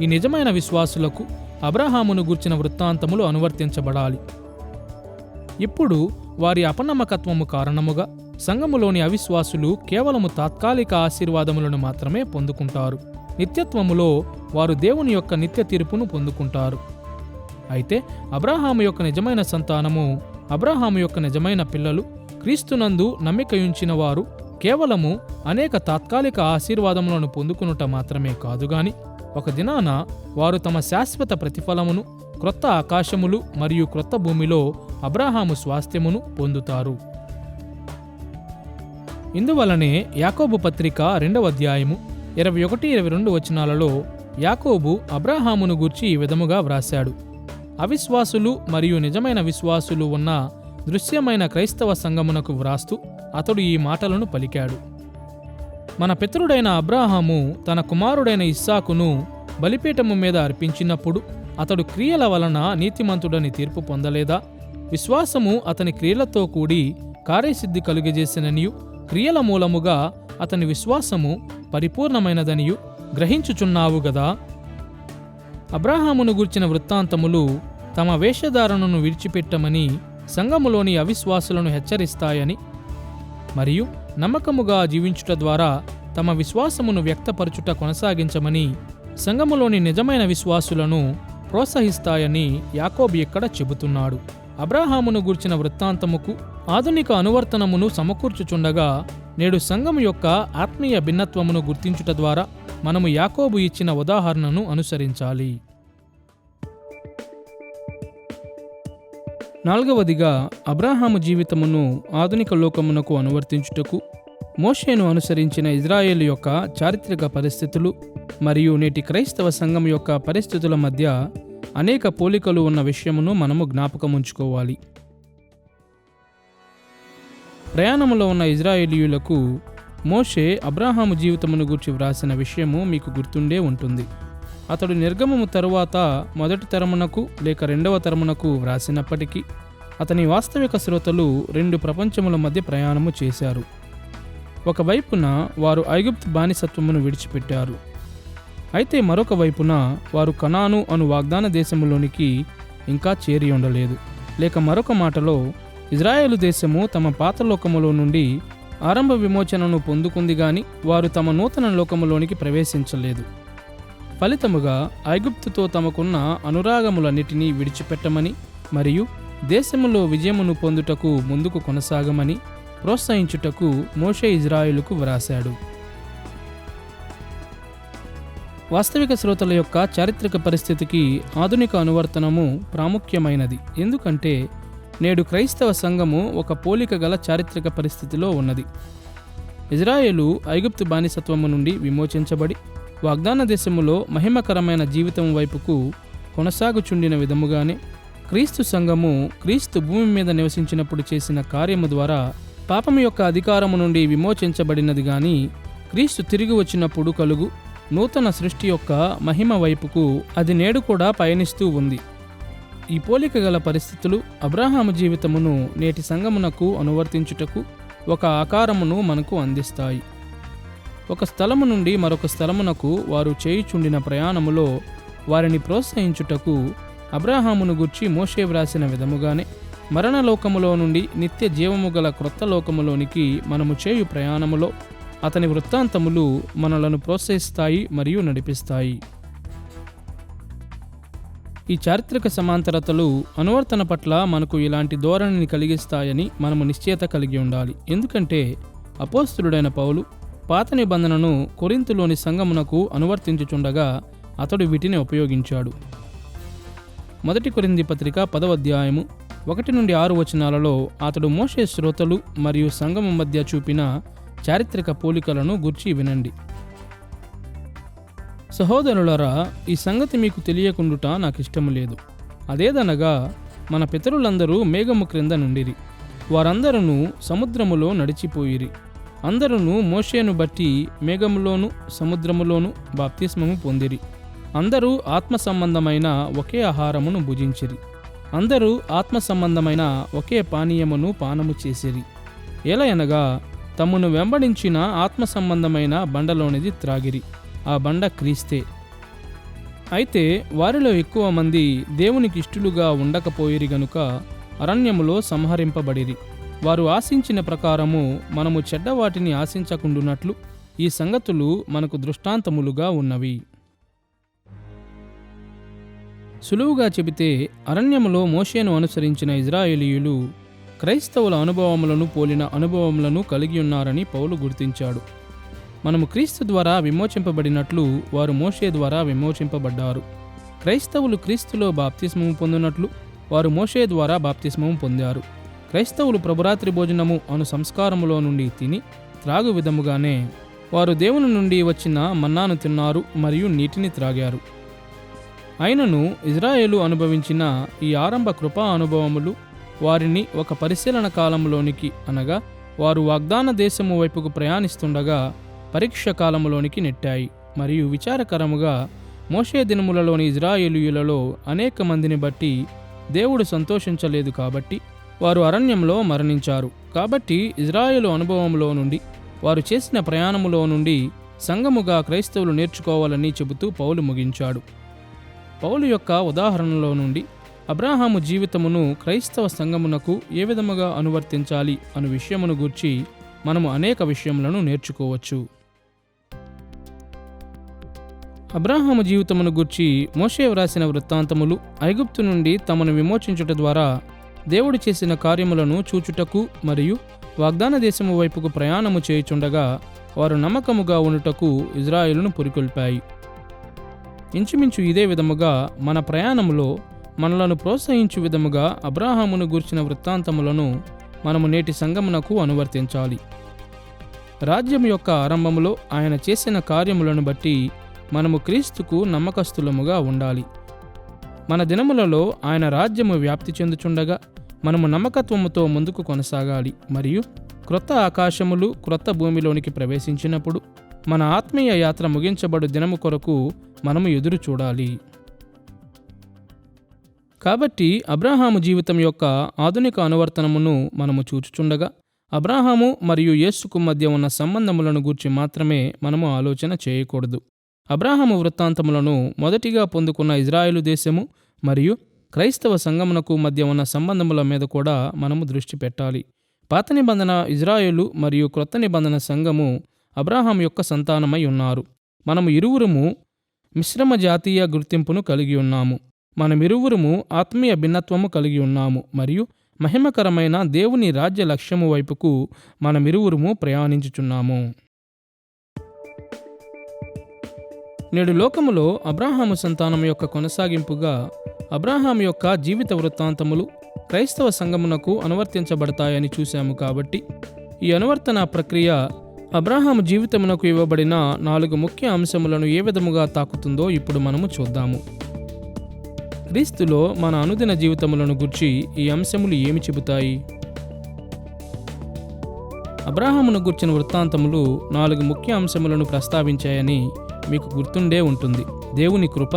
ఈ నిజమైన విశ్వాసులకు అబ్రాహామును గూర్చిన వృత్తాంతములు అనువర్తించబడాలి. ఇప్పుడు వారి అపనమ్మకత్వము కారణముగా సంఘములోని అవిశ్వాసులు కేవలము తాత్కాలిక ఆశీర్వాదములను మాత్రమే పొందుకుంటారు. నిత్యత్వములో వారు దేవుని యొక్క నిత్య తీర్పును పొందుకుంటారు. అయితే అబ్రాహాము యొక్క నిజమైన సంతానము, అబ్రాహాము యొక్క నిజమైన పిల్లలు, క్రీస్తునందు నమ్మికయుంచిన వారు కేవలము అనేక తాత్కాలిక ఆశీర్వాదములను పొందుకునుట మాత్రమే కాదుగాని ఒక దినాన వారు తమ శాశ్వత ప్రతిఫలమును క్రొత్త ఆకాశములు మరియు క్రొత్త భూమిలో అబ్రాహాము స్వాస్థ్యమును పొందుతారు. ఇందువలనే యాకోబు పత్రిక 2వ అధ్యాయము 21-22 వచనాలలో యాకోబు అబ్రాహామును గూర్చి ఈ విధముగా వ్రాశాడు: అవిశ్వాసులు మరియు నిజమైన విశ్వాసులు ఉన్న దృశ్యమైన క్రైస్తవ సంఘమునకు వ్రాస్తూ అతడు ఈ మాటలను పలికాడు. మన పితరుడైన అబ్రాహాము తన కుమారుడైన ఇస్సాకును బలిపీఠము మీద అర్పించినప్పుడు అతడు క్రియల వలన నీతిమంతుడని తీర్పు పొందలేదా? విశ్వాసము అతని క్రియలతో కూడి కార్యసిద్ధి కలుగజేసిననియు క్రియల మూలముగా అతని విశ్వాసము పరిపూర్ణమైనదనియు గ్రహించుచున్నావు గదా. అబ్రాహామును గూర్చిన వృత్తాంతములు తమ వేషధారణను విడిచిపెట్టమని సంఘములోని అవిశ్వాసులను హెచ్చరిస్తాయని మరియు నమ్మకముగా జీవించుట ద్వారా తమ విశ్వాసమును వ్యక్తపరచుట కొనసాగించమని సంఘములోని నిజమైన విశ్వాసులను ప్రోత్సహిస్తాయని యాకోబు ఇక్కడ చెబుతున్నాడు. అబ్రాహామును గూర్చిన వృత్తాంతముకు ఆధునిక అనువర్తనమును సమకూర్చుచుండగా నేడు సంఘము యొక్క ఆత్మీయ భిన్నత్వమును గుర్తించుట ద్వారా మనము యాకోబు ఇచ్చిన ఉదాహరణను అనుసరించాలి. 4వదిగా అబ్రాహాము జీవితమును ఆధునిక లోకమునకు అనువర్తించుటకు మోషేను అనుసరించిన ఇజ్రాయేలు యొక్క చారిత్రక పరిస్థితులు మరియు నేటి క్రైస్తవ సంఘం యొక్క పరిస్థితుల మధ్య అనేక పోలికలు ఉన్న విషయమును మనము జ్ఞాపకముంచుకోవాలి. ప్రయాణములో ఉన్న ఇజ్రాయేలీయులకు మోషే అబ్రాహాము జీవితమును గూర్చి వ్రాసిన విషయము మీకు గుర్తుండే ఉంటుంది. అతడు నిర్గమము తరువాత మొదటి తరమునకు లేక 2వ తరమునకు వ్రాసినప్పటికీ అతని వాస్తవిక శ్రోతలు 2 ప్రపంచముల మధ్య ప్రయాణము చేశారు. ఒకవైపున వారు ఐగుప్తు బానిసత్వమును విడిచిపెట్టారు. అయితే మరొక వైపున వారు కనాను అను వాగ్దాన దేశములోనికి ఇంకా చేరి ఉండలేదు. లేక మరొక మాటలో ఇజ్రాయేలు దేశము తమ పాత లోకములో నుండి ఆరంభ విమోచనను పొందుకుంది గాని వారు తమ నూతన లోకములోనికి ప్రవేశించలేదు. ఫలితముగా ఐగుప్తుతో తమకున్న అనురాగములన్నిటినీ విడిచిపెట్టమని మరియు దేశములో విజయమును పొందుటకు ముందుకు కొనసాగమని ప్రోత్సహించుటకు మోషే ఇజ్రాయేలుకు వ్రాశాడు. వాస్తవిక శ్రోతల యొక్క చారిత్రక పరిస్థితికి ఆధునిక అనువర్తనము ప్రాముఖ్యమైనది. ఎందుకంటే నేడు క్రైస్తవ సంఘము ఒక పోలిక గల చారిత్రక పరిస్థితిలో ఉన్నది. ఇజ్రాయేలు ఐగుప్తు బానిసత్వము నుండి విమోచించబడి వాగ్దాన దేశములో మహిమకరమైన జీవితం వైపుకు కొనసాగుచుండిన విధముగానే క్రీస్తు సంఘము క్రీస్తు భూమి మీద నివసించినప్పుడు చేసిన కార్యము ద్వారా పాపము యొక్క అధికారము నుండి విమోచించబడినది గాని క్రీస్తు తిరిగి వచ్చినప్పుడు కలుగు నూతన సృష్టి యొక్క మహిమ వైపుకు అది నేడు కూడా పయనిస్తూ ఉంది. ఈ పోలిక గల పరిస్థితులు అబ్రాహాము జీవితమును నేటి సంఘమునకు అనువర్తించుటకు ఒక ఆకారమును మనకు అందిస్తాయి. ఒక స్థలము నుండి మరొక స్థలమునకు వారు చేయుచుండిన ప్రయాణములో వారిని ప్రోత్సహించుటకు అబ్రాహామును గూర్చి మోషే వ్రాసిన విధముగానే మరణలోకములో నుండి నిత్య జీవము గల క్రొత్త లోకములోనికి మనము చేయు ప్రయాణములో అతని వృత్తాంతములు మనలను ప్రోత్సహిస్తాయి మరియు నడిపిస్తాయి. ఈ చారిత్రక సమాంతరతలు అనువర్తన పట్ల మనకు ఇలాంటి ధోరణిని కలిగిస్తాయని మనము నిశ్చయత కలిగి ఉండాలి. ఎందుకంటే అపోస్తలుడైన పౌలు పాత నిబంధనను కొరింథులోని సంఘమునకు అనువర్తించుచుండగా అతడు వీటిని ఉపయోగించాడు. 1 కొరింథీ పత్రిక 10వ అధ్యాయము 1-6 వచనాలలో అతడు మోషే శ్రోతలు మరియు సంఘము మధ్య చూపిన చారిత్రక పోలికలను గూర్చి వినండి. సహోదరులారా, ఈ సంగతి మీకు తెలియకుండుట నాకిష్టము లేదు. అదేదనగా మన పితరులందరూ మేఘము క్రింద నుండిరి, వారందరూ సముద్రములో నడిచిపోయిరి. అందరూ మోషేను బట్టి మేఘములోను సముద్రములోను బాప్తిస్మము పొందిరి. అందరూ ఆత్మ సంబంధమైన ఒకే ఆహారమును భుజించిరి. అందరూ ఆత్మ సంబంధమైన ఒకే పానీయమును పానము చేసిరి. ఎలయనగా తమను వెంబడించిన ఆత్మ సంబంధమైన బండలోనిది త్రాగిరి. ఆ బండ క్రీస్తే. అయితే వారిలో ఎక్కువ మంది దేవునికి ఇష్టలుగా ఉండకపోయిరి గనుక అరణ్యములో సంహరింపబడిరి. వారు ఆశించిన ప్రకారము మనము చెడ్డవాటిని ఆశించకుండునట్లు ఈ సంగతులు మనకు దృష్టాంతములుగా ఉన్నవి. సులువుగా చెబితే అరణ్యములో మోషేను అనుసరించిన ఇజ్రాయేలీయులు క్రైస్తవుల అనుభవములను పోలిన అనుభవములను కలిగి ఉన్నారని పౌలు గుర్తించాడు. మనము క్రీస్తు ద్వారా విమోచింపబడినట్లు వారు మోషే ద్వారా విమోచింపబడ్డారు. క్రైస్తవులు క్రీస్తులో బాప్తిస్మము పొందినట్లు వారు మోషే ద్వారా బాప్తిస్మము పొందారు. క్రైస్తవులు ప్రభురాత్రి భోజనము అను సంస్కారములో నుండి తిని త్రాగు విధముగానే వారు దేవుని నుండి వచ్చిన మన్నాను తిన్నారు మరియు నీటిని త్రాగారు. అయినను ఇజ్రాయేలు అనుభవించిన ఈ ఆరంభ కృపా అనుభవములు వారిని ఒక పరిశీలన కాలంలోనికి, అనగా వారు వాగ్దాన దేశము వైపుకు ప్రయాణిస్తుండగా పరీక్ష కాలంలోనికి నెట్టాయి. మరియు విచారకరముగా మోషే దినములలోని ఇజ్రాయేలీయులలో అనేక మందిని బట్టి దేవుడు సంతోషించలేదు కాబట్టి వారు అరణ్యంలో మరణించారు. కాబట్టి ఇజ్రాయేలు అనుభవంలో నుండి వారు చేసిన ప్రయాణములో నుండి సంఘముగా క్రైస్తవులు నేర్చుకోవాలని చెబుతూ పౌలు ముగించాడు. పౌలు యొక్క ఉదాహరణలో నుండి అబ్రాహాము జీవితమును క్రైస్తవ సంఘమునకు ఏ విధముగా అనువర్తించాలి అను విషయమును గూర్చి మనము అనేక విషయములను నేర్చుకోవచ్చు. అబ్రాహాము జీవితమును గూర్చి మోషే వ్రాసిన వృత్తాంతములు ఐగుప్తు నుండి తమను విమోచించుట ద్వారా దేవుడు చేసిన కార్యములను చూచుటకు మరియు వాగ్దాన దేశము వైపుకు ప్రయాణము చేయుచుండగా వారు నమ్మకముగా ఉండుటకు ఇజ్రాయేలును పురికొల్పాయి. ఇంచుమించు ఇదే విధముగా మన ప్రయాణములో మనలను ప్రోత్సహించు విధముగా అబ్రాహామును గూర్చిన వృత్తాంతములను మనము నేటి సంఘమునకు అనువర్తించాలి. రాజ్యం యొక్క ఆరంభములో ఆయన చేసిన కార్యములను బట్టి మనము క్రీస్తుకు నమ్మకస్తులముగా ఉండాలి. మన దినములలో ఆయన రాజ్యము వ్యాప్తి చెందుచుండగా మనము నమ్మకత్వముతో ముందుకు కొనసాగాలి మరియు క్రొత్త ఆకాశములు క్రొత్త భూమిలోనికి ప్రవేశించినప్పుడు మన ఆత్మీయ యాత్ర ముగించబడు దినము కొరకు మనము ఎదురు చూడాలి. కాబట్టి అబ్రాహాము జీవితం యొక్క ఆధునిక అనువర్తనమును మనము చూచుచుండగా అబ్రాహాము మరియు యేసుకు మధ్య ఉన్న సంబంధములను గూర్చి మాత్రమే మనము ఆలోచన చేయకూడదు. అబ్రాహాము వృత్తాంతములను మొదటిగా పొందుకున్న ఇజ్రాయేలు దేశము మరియు క్రైస్తవ సంఘమునకు మధ్య ఉన్న సంబంధముల మీద కూడా మనము దృష్టి పెట్టాలి. పాత నిబంధన ఇజ్రాయేలు మరియు క్రొత్త నిబంధన సంఘము అబ్రాహాము యొక్క సంతానమై ఉన్నారు. మనము ఇరువురము మిశ్రమ జాతీయ గుర్తింపును కలిగి ఉన్నాము. మనమిరువురము ఆత్మీయ భిన్నత్వము కలిగి ఉన్నాము మరియు మహిమకరమైన దేవుని రాజ్య లక్ష్యము వైపుకు మనమిరువురము ప్రయాణించుచున్నాము. నేడు లోకములో అబ్రాహాము సంతానం యొక్క కొనసాగింపుగా అబ్రాహాము యొక్క జీవిత వృత్తాంతములు క్రైస్తవ సంఘమునకు అనువర్తించబడతాయని చూశాము. కాబట్టి ఈ అనువర్తన ప్రక్రియ అబ్రాహాము జీవితమునకు ఇవ్వబడిన 4 ముఖ్య అంశములను ఏ విధముగా తాకుతుందో ఇప్పుడు మనము చూద్దాము. క్రీస్తులో మన అనుదిన జీవితములను గూర్చి ఈ అంశములు ఏమి చెబుతాయి? అబ్రాహామును గూర్చిన వృత్తాంతములు 4 ముఖ్య అంశములను ప్రస్తావించాయని మీకు గుర్తుండే ఉంటుంది. దేవుని కృప,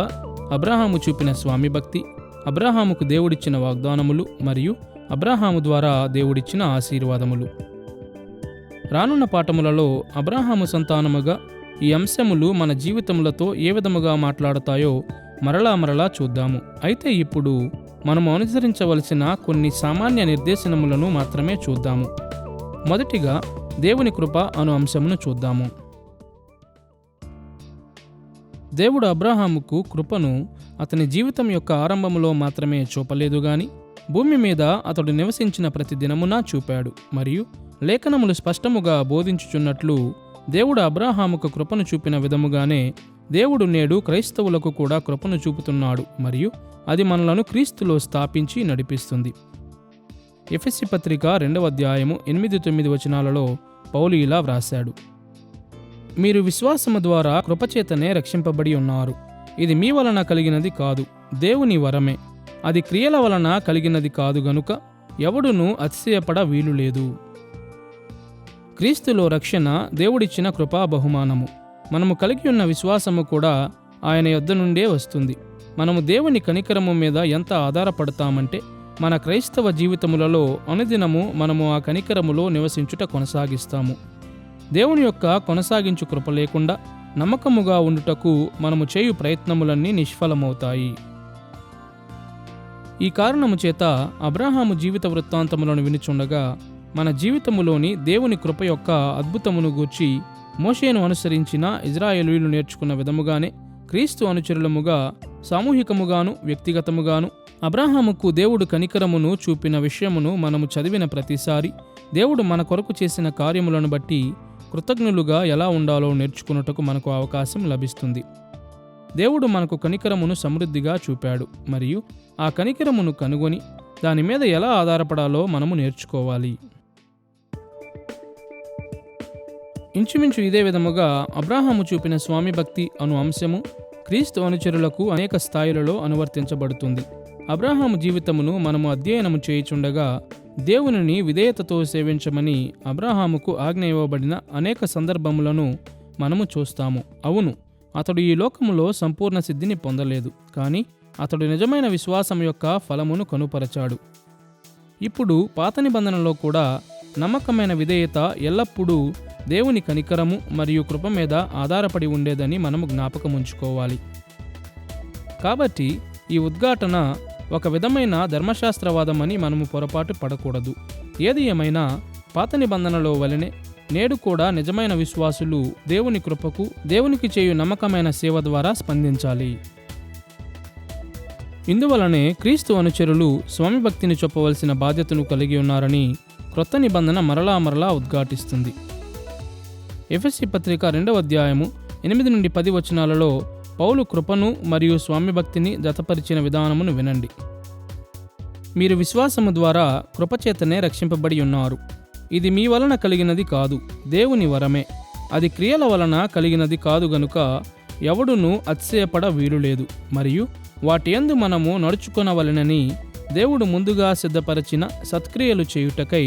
అబ్రాహాము చూపిన స్వామి భక్తి, అబ్రాహాముకు దేవుడిచ్చిన వాగ్దానములు మరియు అబ్రాహాము ద్వారా దేవుడిచ్చిన ఆశీర్వాదములు. రానున్న పాఠములలో అబ్రాహాము సంతానముగా ఈ అంశములు మన జీవితములతో ఏ విధముగా మాట్లాడతాయో మరలా చూద్దాము. అయితే ఇప్పుడు మనము అనుసరించవలసిన కొన్ని సామాన్య నిర్దేశనములను మాత్రమే చూద్దాము. మొదటిగా దేవుని కృప అను అంశమును చూద్దాము. దేవుడు అబ్రాహాముకు కృపను అతని జీవితం యొక్క ఆరంభములో మాత్రమే చూపలేదు గాని భూమి మీద అతడు నివసించిన ప్రతి దినమునా చూపాడు. మరియు లేఖనములు స్పష్టముగా బోధించుచున్నట్లు దేవుడు అబ్రాహాముకు కృపను చూపిన విధముగానే దేవుడు నేడు క్రైస్తవులకు కూడా కృపను చూపుతున్నాడు మరియు అది మనలను క్రీస్తులో స్థాపించి నడిపిస్తుంది. ఎఫెసీ పత్రిక 2వ అధ్యాయము 8-9 వచనాలలో పౌలు ఇలా వ్రాశాడు: మీరు విశ్వాసము ద్వారా కృపచేతనే రక్షింపబడి ఉన్నారు. ఇది మీ వలన కలిగినది కాదు, దేవుని వరమే. అది క్రియల వలన కలిగినది కాదు గనుక ఎవడునూ అతిశయపడ వీలు లేదు. క్రీస్తులో రక్షణ దేవుడిచ్చిన కృపా బహుమానము. మనము కలిగి ఉన్న విశ్వాసము కూడా ఆయన యొద్ద నుండే వస్తుంది. మనము దేవుని కనికరము మీద ఎంత ఆధారపడతామంటే మన క్రైస్తవ జీవితములలో అనుదినము మనము ఆ కనికరములో నివసించుట కొనసాగిస్తాము. దేవుని యొక్క కొనసాగించు కృప లేకుండా నమ్మకముగా ఉండుటకు మనము చేయు ప్రయత్నములన్నీ నిష్ఫలమవుతాయి. ఈ కారణము చేత అబ్రాహాము జీవిత వృత్తాంతములను వినుచుండగా మన జీవితములోని దేవుని కృప యొక్క అద్భుతమును గూర్చి మోషేను అనుసరించిన ఇజ్రాయేలీయులు నేర్చుకున్న విధముగానే క్రీస్తు అనుచరులముగా సామూహికముగాను వ్యక్తిగతముగాను అబ్రాహాముకు దేవుడు కనికరమును చూపిన విషయమును మనము చదివిన ప్రతిసారి దేవుడు మన కొరకు చేసిన కార్యములను బట్టి కృతజ్ఞులుగా ఎలా ఉండాలో నేర్చుకున్నట్టుకు మనకు అవకాశం లభిస్తుంది. దేవుడు మనకు కనికరమును సమృద్ధిగా చూపాడు మరియు ఆ కనికరమును కనుగొని దాని మీద ఎలా ఆధారపడాలో మనము నేర్చుకోవాలి. ఇంచుమించు ఇదే విధముగా అబ్రాహాము చూపిన స్వామి భక్తి అను అంశము క్రీస్తు అనుచరులకు అనేక స్థాయిలలో అనువర్తించబడుతుంది. అబ్రాహాము జీవితమును మనము అధ్యయనము చేయుచుండగా దేవునిని విధేయతతో సేవించమని అబ్రాహాముకు ఆజ్ఞ ఇవ్వబడిన అనేక సందర్భములను మనము చూస్తాము. అవును, అతడు ఈ లోకములో సంపూర్ణ సిద్ధిని పొందలేదు, కానీ అతడు నిజమైన విశ్వాసం యొక్క ఫలమును కనుపరచాడు. ఇప్పుడు పాత నిబంధనలో కూడా నమ్మకమైన విధేయత ఎల్లప్పుడూ దేవుని కనికరము మరియు కృప మీద ఆధారపడి ఉండేదని మనము జ్ఞాపకముంచుకోవాలి. కాబట్టి ఈ ఉద్ఘాటన ఒక విధమైన ధర్మశాస్త్రవాదమని మనము పొరపాటు పడకూడదు. ఏది ఏమైనా పాత నిబంధనలో వలెనే నేడు కూడా నిజమైన విశ్వాసులు దేవుని కృపకు, దేవునికి చేయు నమ్మకమైన సేవ ద్వారా స్పందించాలి. ఇందువలనే క్రీస్తు అనుచరులు స్వామి భక్తిని చెప్పవలసిన బాధ్యతను కలిగి ఉన్నారని క్రొత్త నిబంధన మరలా ఉద్ఘాటిస్తుంది. ఎఫెసీ పత్రిక 2వ అధ్యాయము 8-10 వచనాలలో పౌలు కృపను మరియు స్వామి భక్తిని జతపరిచిన విధానమును వినండి. మీరు విశ్వాసము ద్వారా కృపచేతనే రక్షింపబడి ఉన్నారు. ఇది మీ వలన కలిగినది కాదు, దేవుని వరమే. అది క్రియల వలన కలిగినది కాదు గనుక ఎవడునూ అతిశయపడ వీలులేదు. మరియు వాటి యందు మనము నడుచుకొనవలెనని దేవుడు ముందుగా సిద్ధపరచిన సత్క్రియలు చేయుటకై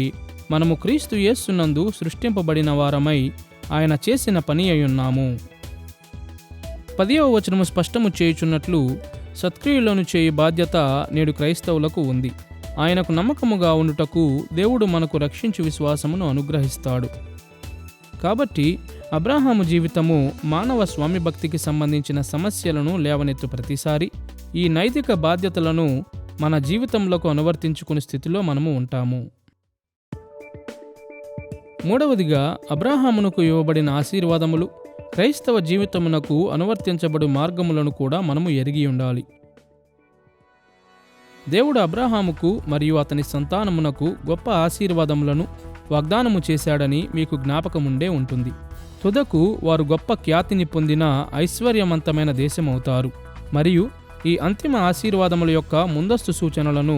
మనము క్రీస్తు యేసునందు సృష్టింపబడిన వారమై ఆయన చేసిన పని అయ్యున్నాము. 10వ వచనము స్పష్టము చేయుచున్నట్లు సత్క్రియలను చేయు బాధ్యత నేడు క్రైస్తవులకు ఉంది. ఆయనకు నమ్మకముగా ఉండుటకు దేవుడు మనకు రక్షించు విశ్వాసమును అనుగ్రహిస్తాడు. కాబట్టి అబ్రాహాము జీవితము మానవ స్వామి భక్తికి సంబంధించిన సమస్యలను లేవనెత్తు ప్రతిసారి ఈ నైతిక బాధ్యతలను మన జీవితంలోకి అనువర్తించుకునే స్థితిలో మనము ఉంటాము. మూడవదిగా, అబ్రాహామునకు ఇవ్వబడిన ఆశీర్వాదములు క్రైస్తవ జీవితమునకు అనువర్తించబడు మార్గములను కూడా మనము ఎరిగి ఉండాలి. దేవుడు అబ్రాహాముకు మరియు అతని సంతానమునకు గొప్ప ఆశీర్వాదములను వాగ్దానము చేశాడని మీకు జ్ఞాపకముండే ఉంటుంది. తుదకు వారు గొప్ప ఖ్యాతిని పొందిన ఐశ్వర్యవంతమైన దేశమవుతారు. మరియు ఈ అంతిమ ఆశీర్వాదముల యొక్క ముందస్తు సూచనలను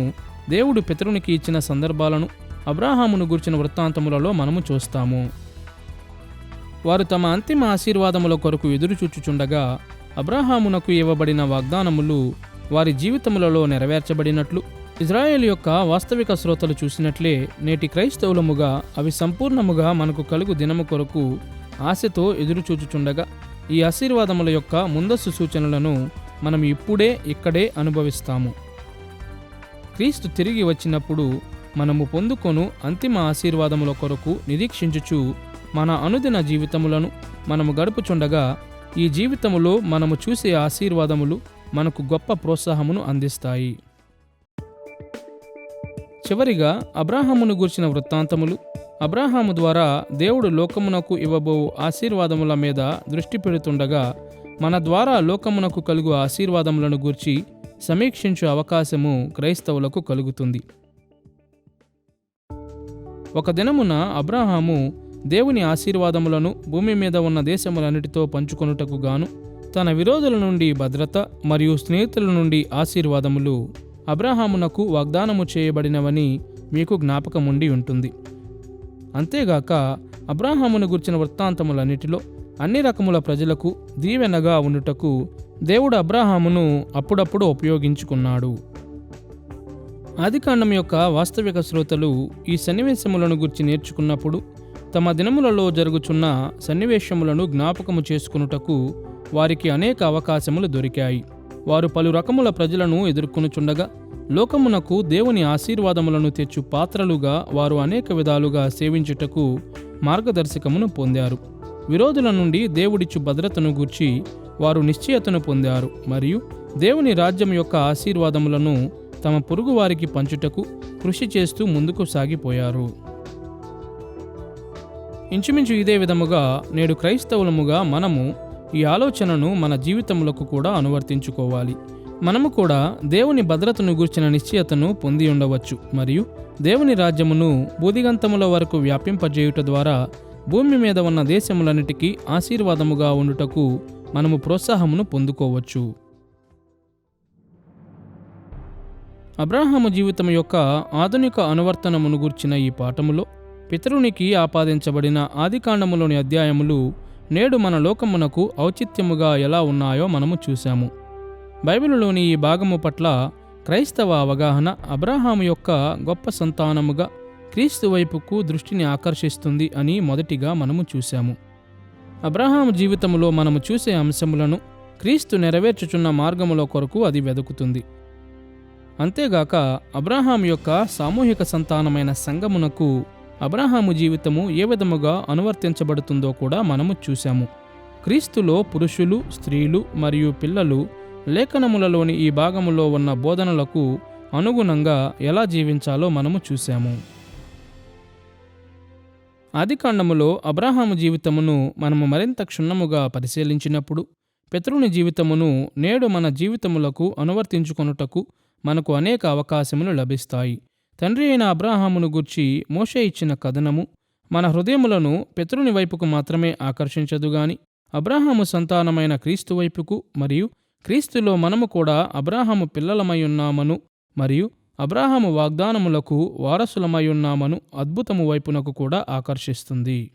దేవుడు పితరునికి ఇచ్చిన సందర్భాలను అబ్రాహామును గుర్చిన వృత్తాంతములలో మనము చూస్తాము. వారు తమ అంతిమ ఆశీర్వాదముల కొరకు ఎదురుచూచుచుండగా అబ్రాహామునకు ఇవ్వబడిన వాగ్దానములు వారి జీవితములలో నెరవేర్చబడినట్లు ఇజ్రాయేల్ యొక్క వాస్తవిక శ్రోతలు చూసినట్లే నేటి క్రైస్తవులముగా అవి సంపూర్ణముగా మనకు కలుగు దినము కొరకు ఆశతో ఎదురుచూచుచుండగా ఈ ఆశీర్వాదముల యొక్క ముందస్తు సూచనలను మనం ఇక్కడే అనుభవిస్తాము. క్రీస్తు తిరిగి వచ్చినప్పుడు మనము పొందుకొను అంతిమ ఆశీర్వాదముల కొరకు నిరీక్షించుచు మన అనుదిన జీవితములను మనము గడుపుచుండగా ఈ జీవితములో మనము చూసే ఆశీర్వాదములు మనకు గొప్ప ప్రోత్సాహమును అందిస్తాయి. చివరిగా, అబ్రాహామును గూర్చిన వృత్తాంతములు అబ్రాహాము ద్వారా దేవుడు లోకమునకు ఇవ్వబో ఆశీర్వాదముల మీద దృష్టి పెడుతుండగా మన ద్వారా లోకమునకు కలుగు ఆశీర్వాదములను గూర్చి సమీక్షించు అవకాశము క్రైస్తవులకు కలుగుతుంది. ఒక దినమున అబ్రాహాము దేవుని ఆశీర్వాదములను భూమి మీద ఉన్న దేశములన్నిటితో పంచుకొనుటకు గాను తన విరోధుల నుండి భద్రత మరియు స్నేహితుల నుండి ఆశీర్వాదములు అబ్రాహామునకు వాగ్దానము చేయబడినవని మీకు జ్ఞాపకముండి ఉంటుంది. అంతేగాక అబ్రాహామును గుర్చిన వృత్తాంతములన్నిటిలో అన్ని రకముల ప్రజలకు దీవెనగా ఉండుటకు దేవుడు అబ్రాహామును అప్పుడప్పుడు ఉపయోగించుకున్నాడు. ఆదికాండం యొక్క వాస్తవిక శ్రోతలు ఈ సన్నివేశములను గురించి నేర్చుకున్నప్పుడు తమ దినములలో జరుగుచున్న సన్నివేశములను జ్ఞాపకము చేసుకునుటకు వారికి అనేక అవకాశములు దొరికాయి. వారు పలు రకముల ప్రజలను ఎదుర్కొనుచుండగా లోకమునకు దేవుని ఆశీర్వాదములను తెచ్చు పాత్రలుగా వారు అనేక విధాలుగా సేవించుటకు మార్గదర్శకమును పొందారు. విరోధుల నుండి దేవుడిచ్చు భద్రతను గూర్చి వారు నిశ్చయతను పొందారు మరియు దేవుని రాజ్యం యొక్క ఆశీర్వాదములను తమ పొరుగు వారికి పంచుటకు కృషి చేస్తూ ముందుకు సాగిపోయారు. ఇంచుమించు ఇదే విధముగా నేడు క్రైస్తవులముగా మనము ఈ ఆలోచనను మన జీవితములకు కూడా అనువర్తించుకోవాలి. మనము కూడా దేవుని భద్రతను గూర్చిన నిశ్చయతను పొంది ఉండవచ్చు మరియు దేవుని రాజ్యమును బూదిగంతముల వరకు వ్యాపింపజేయుట ద్వారా భూమి మీద ఉన్న దేశములన్నిటికీ ఆశీర్వాదముగా ఉండుటకు మనము ప్రోత్సాహమును పొందుకోవచ్చు. అబ్రాహాము జీవితం యొక్క ఆధునిక అనువర్తనమును గూర్చిన ఈ పాఠములో పితరునికి ఆపాదించబడిన ఆదికాండములోని అధ్యాయములు నేడు మన లోకమునకు ఔచిత్యముగా ఎలా ఉన్నాయో మనము చూశాము. బైబిలులోని ఈ భాగము పట్ల క్రైస్తవ అవగాహన అబ్రాహాము యొక్క గొప్ప సంతానముగా క్రీస్తు వైపుకు దృష్టిని ఆకర్షిస్తుంది అని మొదటిగా మనము చూశాము. అబ్రాహాము జీవితములో మనము చూసే అంశములను క్రీస్తు నెరవేర్చుచున్న మార్గముల కొరకు అది వెదుకుతుంది. అంతేగాక అబ్రాహాము యొక్క సామూహిక సంతానమైన సంఘమునకు అబ్రాహాము జీవితము ఏ విధముగా అనువర్తించబడుతుందో కూడా మనము చూశాము. క్రీస్తులో పురుషులు, స్త్రీలు మరియు పిల్లలు లేఖనములలోని ఈ భాగములో ఉన్న బోధనలకు అనుగుణంగా ఎలా జీవించాలో మనము చూశాము. ఆదికాండములో అబ్రాహాము జీవితమును మనము మరింత క్షుణ్ణముగా పరిశీలించినప్పుడు పితరుని జీవితమును నేడు మన జీవితములకు అనువర్తించుకొనుటకు మనకు అనేక అవకాశములు లభిస్తాయి. తండ్రి అయిన అబ్రాహామును గూర్చి మోషే ఇచ్చిన కథనము మన హృదయములను పితరుని వైపుకు మాత్రమే ఆకర్షించదుగాని అబ్రాహాము సంతానమైన క్రీస్తు వైపుకు మరియు క్రీస్తులో మనము కూడా అబ్రాహాము పిల్లలమై ఉన్నామను మరియు అబ్రాహాము వాగ్దానములకు వారసులమై ఉన్నామను అద్భుతము వైపునకు కూడా ఆకర్షిస్తుంది.